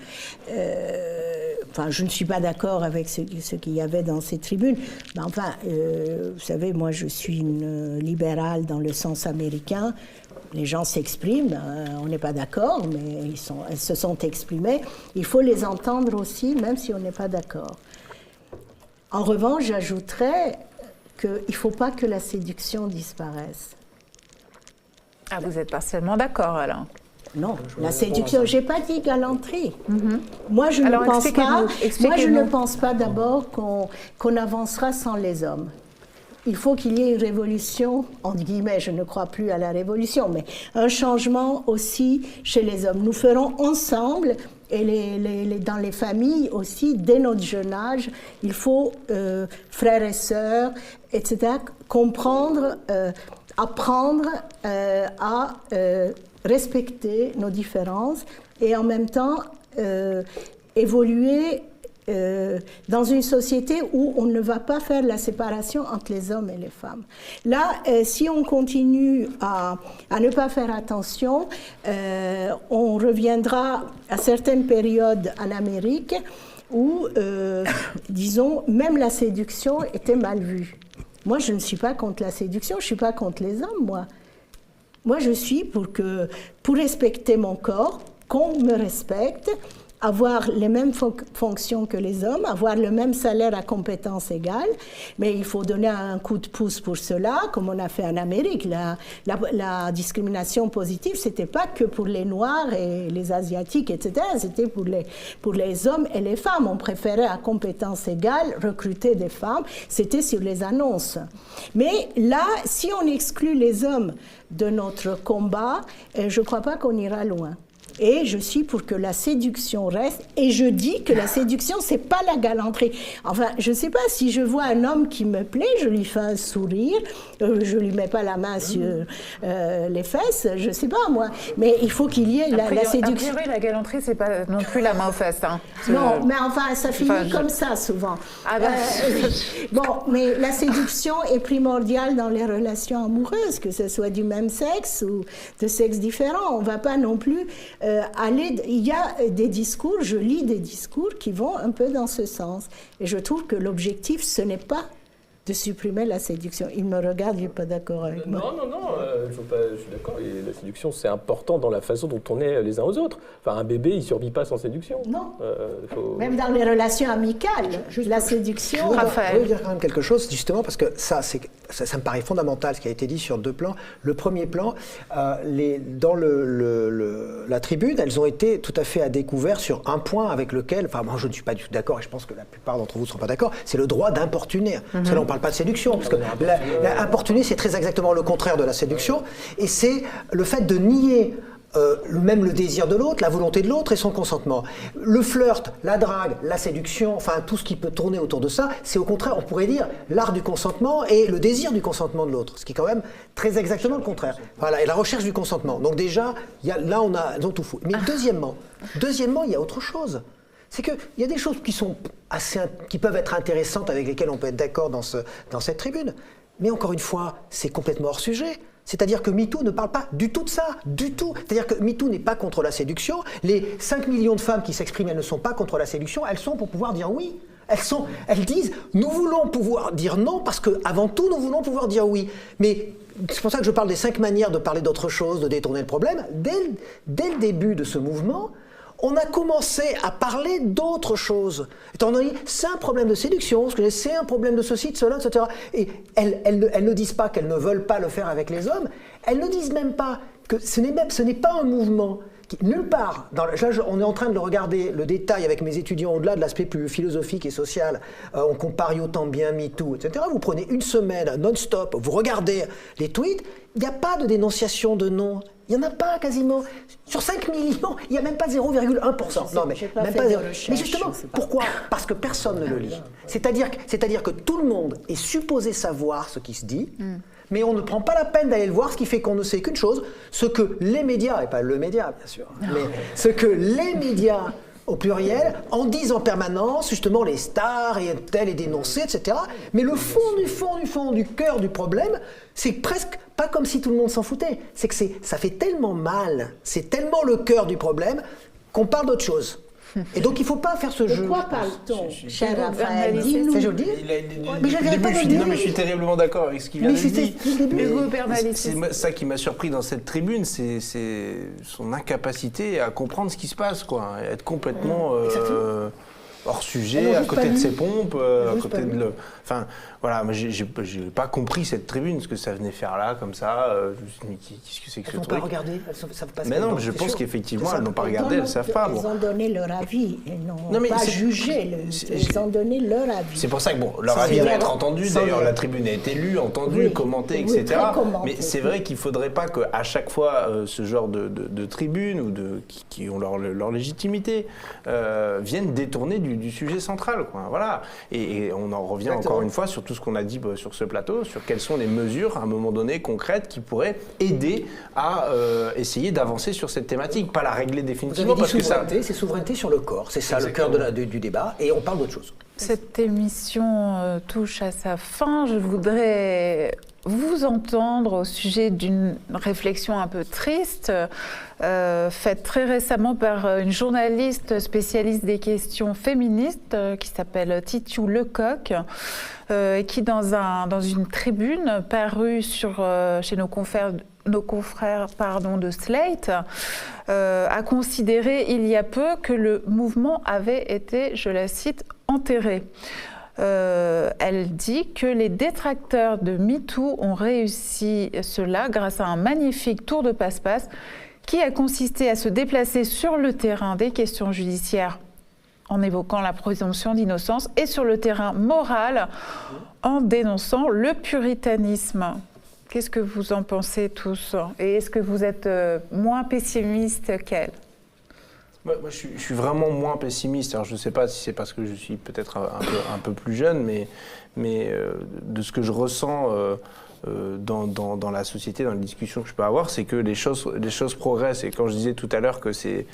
Je ne suis pas d'accord avec ce qu'il y avait dans cette tribune. Mais enfin, vous savez, moi, je suis une libérale dans le sens américain. Les gens s'expriment, on n'est pas d'accord, mais elles se sont exprimées. Il faut les entendre aussi, même si on n'est pas d'accord. En revanche, j'ajouterais qu'il ne faut pas que la séduction disparaisse. Ah, vous êtes partiellement d'accord, alors? Non, la séduction, je n'ai pas dit galanterie. Moi, je alors, ne pense pas d'abord qu'on avancera sans les hommes. Il faut qu'il y ait une révolution, entre guillemets, je ne crois plus à la révolution, mais un changement aussi chez les hommes. Nous ferons ensemble, et dans les familles aussi, dès notre jeune âge, il faut, frères et sœurs, etc., comprendre, apprendre à respecter nos différences et en même temps évoluer dans une société où on ne va pas faire la séparation entre les hommes et les femmes. Là, si on continue à ne pas faire attention, on reviendra à certaines périodes en Amérique où, disons, même la séduction était mal vue. Moi, je ne suis pas contre la séduction, je ne suis pas contre les hommes, moi. Moi, je suis pour respecter mon corps, qu'on me respecte, avoir les mêmes fonctions que les hommes, avoir le même salaire à compétences égales, mais il faut donner un coup de pouce pour cela, comme on a fait en Amérique. La discrimination positive, c'était pas que pour les Noirs et les Asiatiques, etc., c'était pour les hommes et les femmes. On préférait à compétences égales recruter des femmes, c'était sur les annonces. Mais là, si on exclut les hommes de notre combat, je crois pas qu'on ira loin. Et je suis pour que la séduction reste. Et je dis que la séduction, c'est pas la galanterie. Enfin, je sais pas, si je vois un homme qui me plaît, je lui fais un sourire, je lui mets pas la main sur les fesses, je sais pas moi. Mais il faut qu'il y ait la séduction. A priori, la galanterie, c'est pas non plus la main aux fesses. Hein. Non, mais enfin, ça finit comme ça souvent. Ah ben... Bon, mais la séduction est primordiale dans les relations amoureuses, que ce soit du même sexe ou de sexe différent. On va pas non plus il y a des discours, je lis des discours qui vont un peu dans ce sens. Et je trouve que l'objectif, ce n'est pas de supprimer la séduction. Il me regarde, il n'est pas d'accord avec moi. Non, je suis d'accord. Et la séduction, c'est important dans la façon dont on est les uns aux autres. Enfin, un bébé, il ne survit pas sans séduction. Non. Même dans les relations amicales, la séduction... Je veux dire quand même quelque chose, justement, parce que ça me paraît fondamental, ce qui a été dit sur deux plans. Le premier plan, dans la tribune, elles ont été tout à fait à découvert sur un point avec lequel, enfin, moi, je ne suis pas du tout d'accord, et je pense que la plupart d'entre vous ne seront pas d'accord, c'est le droit d'importuner. Parce que là, on parle pas de séduction, parce que importuner, c'est très exactement le contraire de la séduction, et c'est le fait de nier même le désir de l'autre, la volonté de l'autre et son consentement. Le flirt, la drague, la séduction, enfin tout ce qui peut tourner autour de ça, c'est au contraire, on pourrait dire, l'art du consentement et le désir du consentement de l'autre, ce qui est quand même très exactement le contraire. Voilà, et la recherche du consentement. Donc déjà, là on a tout fou. Mais deuxièmement, il y a autre chose. C'est qu'il y a des choses qui peuvent être intéressantes, avec lesquelles on peut être d'accord dans cette tribune. Mais encore une fois, c'est complètement hors sujet. C'est-à-dire que MeToo ne parle pas du tout de ça, du tout. C'est-à-dire que MeToo n'est pas contre la séduction. Les 5 millions de femmes qui s'expriment, elles ne sont pas contre la séduction, elles sont pour pouvoir dire oui. Elles disent, nous voulons pouvoir dire non, parce qu'avant tout, nous voulons pouvoir dire oui. Mais c'est pour ça que je parle des 5 manières de parler d'autre chose, de détourner le problème. Dès le début de ce mouvement, on a commencé à parler d'autre chose. Étant donné, c'est un problème de séduction, c'est un problème de ceci, de cela, etc. Et elles ne disent pas qu'elles ne veulent pas le faire avec les hommes, elles ne disent même pas que ce n'est pas un mouvement qui, nulle part, on est en train de le regarder, le détail avec mes étudiants, au-delà de l'aspect plus philosophique et social, on compare autant bien MeToo, etc. Vous prenez une semaine non-stop, vous regardez les tweets, il n'y a pas de dénonciation de nom. Il n'y en a pas quasiment. Sur 5 millions, il n'y a même pas 0,1%. Non, mais même pas 0. Mais justement, pourquoi? Parce que personne ne le lit. C'est-à-dire que tout le monde est supposé savoir ce qui se dit, mais on ne prend pas la peine d'aller le voir, ce qui fait qu'on ne sait qu'une chose, ce que les médias, et pas le média bien sûr, mais ce que les médias au pluriel, en disent en permanence, justement les stars et tel est dénoncé, etc. Mais le fond du cœur du problème, c'est presque pas comme si tout le monde s'en foutait. C'est que ça fait tellement mal, c'est tellement le cœur du problème qu'on parle d'autre chose. Et donc il ne faut pas faire ce jeu. De quoi parle-t-on, cher Raphaël? Dis-nous. C'est joli. Mais je suis terriblement d'accord avec ce qu'il vient de dire. C'est ça qui m'a surpris dans cette tribune, c'est son incapacité à comprendre ce qui se passe, quoi. Être complètement hors sujet, à côté de ses pompes, à côté de le... Enfin, voilà, moi j'ai pas compris cette tribune, ce que ça venait faire là, comme ça. Qu'est-ce que c'est que ce truc? Elles n'ont pas regardé, elles savent pas. Mais non, je pense qu'effectivement, elles n'ont pas regardé, elles ne savent pas. Ils ont donné leur avis, ils n'ont pas jugé, ils ont donné leur avis. C'est pour ça que bon, leur avis doit être entendu. D'ailleurs, la tribune a été lue, entendue, commentée, etc. Mais c'est vrai qu'il ne faudrait pas qu'à chaque fois, ce genre de tribune ou qui ont leur légitimité viennent détourner du sujet central, quoi. Voilà. Et on en revient encore une fois sur tout ce qu'on a dit sur ce plateau, sur quelles sont les mesures, à un moment donné, concrètes, qui pourraient aider à essayer d'avancer sur cette thématique, pas la régler définitivement. Vous avez dit souveraineté, c'est souveraineté sur le corps, c'est ça exactement le cœur du débat, et on parle d'autre chose. Cette émission touche à sa fin. Je voudrais vous entendre au sujet d'une réflexion un peu triste, faite très récemment par une journaliste spécialiste des questions féministes qui s'appelle Titiou Lecoq, qui dans une tribune parue chez nos confrères de Slate, a considéré il y a peu que le mouvement avait été, je la cite, enterré. Elle dit que les détracteurs de MeToo ont réussi cela grâce à un magnifique tour de passe-passe qui a consisté à se déplacer sur le terrain des questions judiciaires en évoquant la présomption d'innocence et sur le terrain moral en dénonçant le puritanisme. Qu'est-ce que vous en pensez tous? Et est-ce que vous êtes moins pessimiste qu'elle? Moi, je suis vraiment moins pessimiste. Alors, je ne sais pas si c'est parce que je suis peut-être un peu plus jeune, mais de ce que je ressens dans la société, dans les discussions que je peux avoir, c'est que les choses progressent. Et quand je disais tout à l'heure que c'est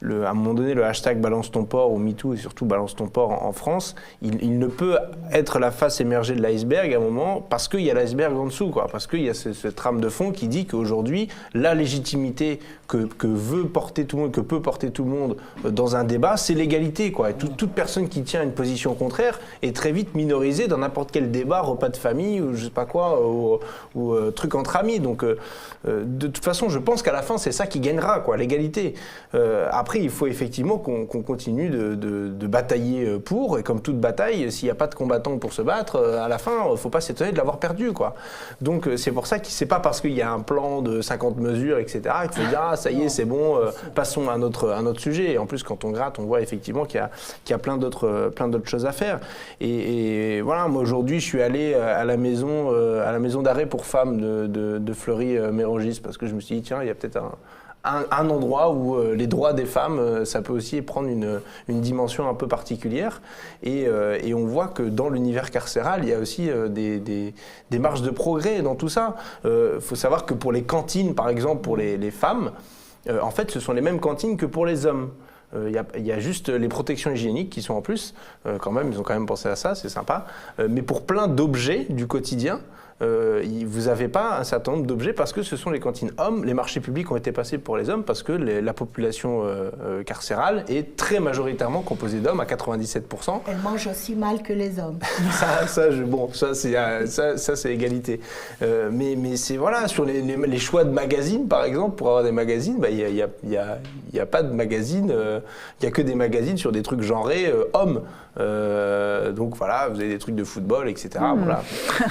à un moment donné, le hashtag Balance ton porc ou MeToo et surtout Balance ton porc en France, il ne peut être la face émergée de l'iceberg à un moment parce qu'il y a l'iceberg en dessous, quoi. Parce qu'il y a cette trame de fond qui dit qu'aujourd'hui, la légitimité que veut porter tout le monde, que peut porter tout le monde dans un débat, c'est l'égalité, quoi. Et toute personne qui tient une position contraire est très vite minorisée dans n'importe quel débat, repas de famille ou je sais pas quoi, ou truc entre amis. Donc, de toute façon, je pense qu'à la fin, c'est ça qui gagnera, quoi, l'égalité. Après, il faut effectivement qu'on continue de batailler pour, et comme toute bataille, s'il n'y a pas de combattants pour se battre, à la fin, il ne faut pas s'étonner de l'avoir perdu, quoi. Donc c'est pour ça que c'est pas parce qu'il y a un plan de 50 mesures, etc., qu'il faut dire ah ça y est, c'est bon, passons à un autre sujet. Et en plus, quand on gratte, on voit effectivement qu'il y a plein d'autres choses à faire. Et voilà, moi aujourd'hui, je suis allé à la maison d'arrêt pour femmes de Fleury-Mérogis parce que je me suis dit tiens, il y a peut-être un endroit où les droits des femmes, ça peut aussi prendre une dimension un peu particulière. Et on voit que dans l'univers carcéral, il y a aussi des marges de progrès dans tout ça. Faut savoir que pour les cantines, par exemple, pour les femmes, en fait, ce sont les mêmes cantines que pour les hommes. Il y a juste les protections hygiéniques qui sont en plus, quand même, ils ont quand même pensé à ça, c'est sympa. Mais pour plein d'objets du quotidien, vous n'avez pas un certain nombre d'objets parce que ce sont les cantines hommes. Les marchés publics ont été passés pour les hommes parce que la population carcérale est très majoritairement composée d'hommes à 97%. Elle mange aussi mal que les hommes. Ça c'est égalité. Mais c'est voilà, sur les choix de magazines par exemple, pour avoir des magazines, il y a pas de magazines, il y a que des magazines sur des trucs genrés hommes. Donc voilà, vous avez des trucs de football, etc. Voilà.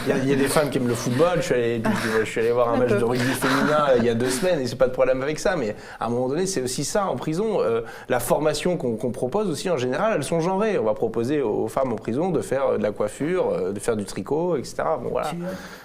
Il y a des femmes qui qui aime le football, je suis allé voir un match de rugby féminin il y a 2 semaines et c'est pas de problème avec ça, mais à un moment donné, c'est aussi ça en prison. La formation qu'on propose aussi en général, elles sont genrées. On va proposer aux femmes en prison de faire de la coiffure, de faire du tricot, etc. Bon, voilà.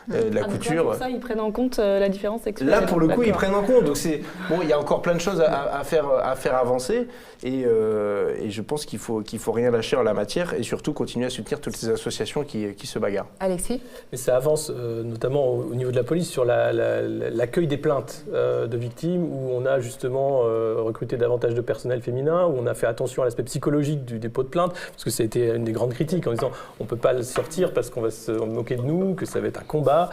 De la couture. Pour ça, ils prennent en compte la différence sexuelle. Là, pour le coup, ils prennent en compte. Donc il y a encore plein de choses à faire avancer. Et je pense qu'il faut rien lâcher en la matière et surtout continuer à soutenir toutes ces associations qui se bagarrent. Alexis ? Mais ça avance notamment au niveau de la police sur l'accueil des plaintes de victimes, où on a justement recruté davantage de personnel féminin, où on a fait attention à l'aspect psychologique du dépôt de plainte, parce que ça a été une des grandes critiques en disant on ne peut pas le sortir parce qu'on va se moquer de nous, que ça va être un combat.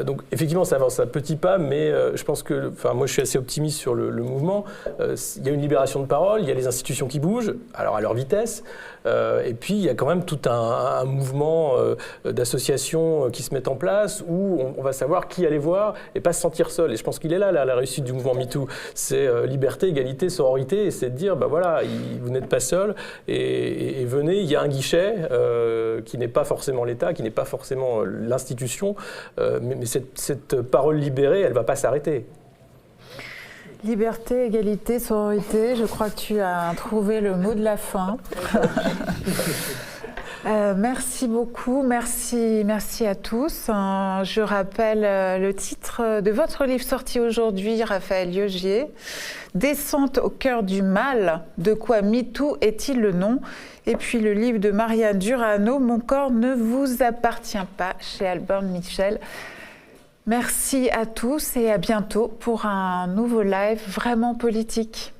Donc effectivement ça avance à petits pas, mais je pense que, moi je suis assez optimiste sur le mouvement. Il y a une libération de parole, il y a les institutions qui bougent, alors à leur vitesse, et puis il y a quand même tout un mouvement d'associations qui se mettent en place où on va savoir qui aller voir et pas se sentir seul. Et je pense qu'il est là la réussite du mouvement MeToo. C'est liberté, égalité, sororité, et c'est de dire, voilà, vous n'êtes pas seul, et venez, il y a un guichet qui n'est pas forcément l'État, qui n'est pas forcément l'institution, mais cette parole libérée, elle ne va pas s'arrêter. Liberté, égalité, sororité, je crois que tu as trouvé le mot de la fin. Merci beaucoup, merci à tous. Je rappelle le titre de votre livre sorti aujourd'hui, Raphaël Liogier, Descente au cœur du mal, de quoi MeToo est-il le nom? Et puis le livre de Marianne Durano, Mon corps ne vous appartient pas, chez Albin Michel. Merci à tous et à bientôt pour un nouveau live vraiment politique.